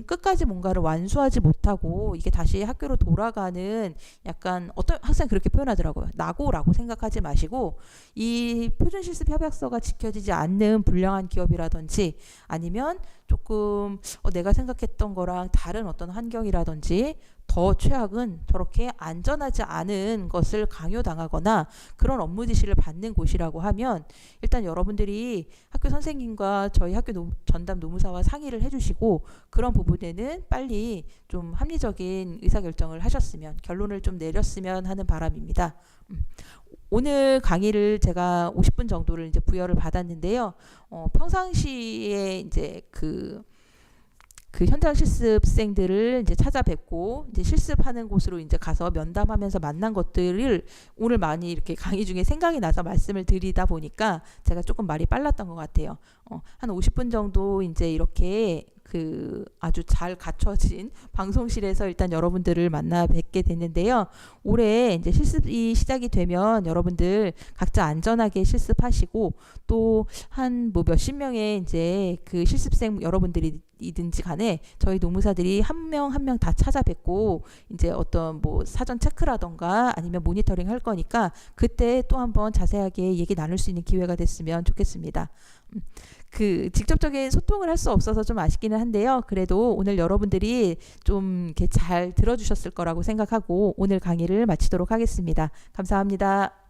끝까지 뭔가를 완수하지 못하고 이게 다시 학교로 돌아가는 약간 어떤 학생 그렇게 표현하더라고요. 낙오라고 생각하지 마시고 이 표준실습협약서가 지켜지지 않는 불량한 기업이라든지 아니면 조금 내가 생각했던 거랑 다른 어떤 환경이라든지 더 최악은 저렇게 안전하지 않은 것을 강요당하거나 그런 업무 지시를 받는 곳이라고 하면 일단 여러분들이 학교 선생님과 저희 학교 전담 노무사와 상의를 해주시고 그런 부분에는 빨리 좀 합리적인 의사결정을 하셨으면 결론을 좀 내렸으면 하는 바람입니다. 오늘 강의를 제가 50분 정도를 이제 부여를 받았는데요. 평상시에 이제 그 현장 실습생들을 이제 찾아뵙고 이제 실습하는 곳으로 이제 가서 면담하면서 만난 것들을 오늘 많이 이렇게 강의 중에 생각이 나서 말씀을 드리다 보니까 제가 조금 말이 빨랐던 것 같아요. 한 50분 정도 이제 이렇게 아주 잘 갖춰진 방송실에서 일단 여러분들을 만나 뵙게 됐는데요. 올해 이제 실습이 시작이 되면 여러분들 각자 안전하게 실습하시고 또 한 뭐 몇십 명의 이제 그 실습생 여러분들이든지 간에 저희 노무사들이 한 명 한 명 다 찾아뵙고 이제 어떤 뭐 사전 체크라던가 아니면 모니터링 할 거니까 그때 또 한번 자세하게 얘기 나눌 수 있는 기회가 됐으면 좋겠습니다. 직접적인 소통을 할 수 없어서 좀 아쉽기는 한데요. 그래도 오늘 여러분들이 좀 이렇게 잘 들어주셨을 거라고 생각하고 오늘 강의를 마치도록 하겠습니다. 감사합니다.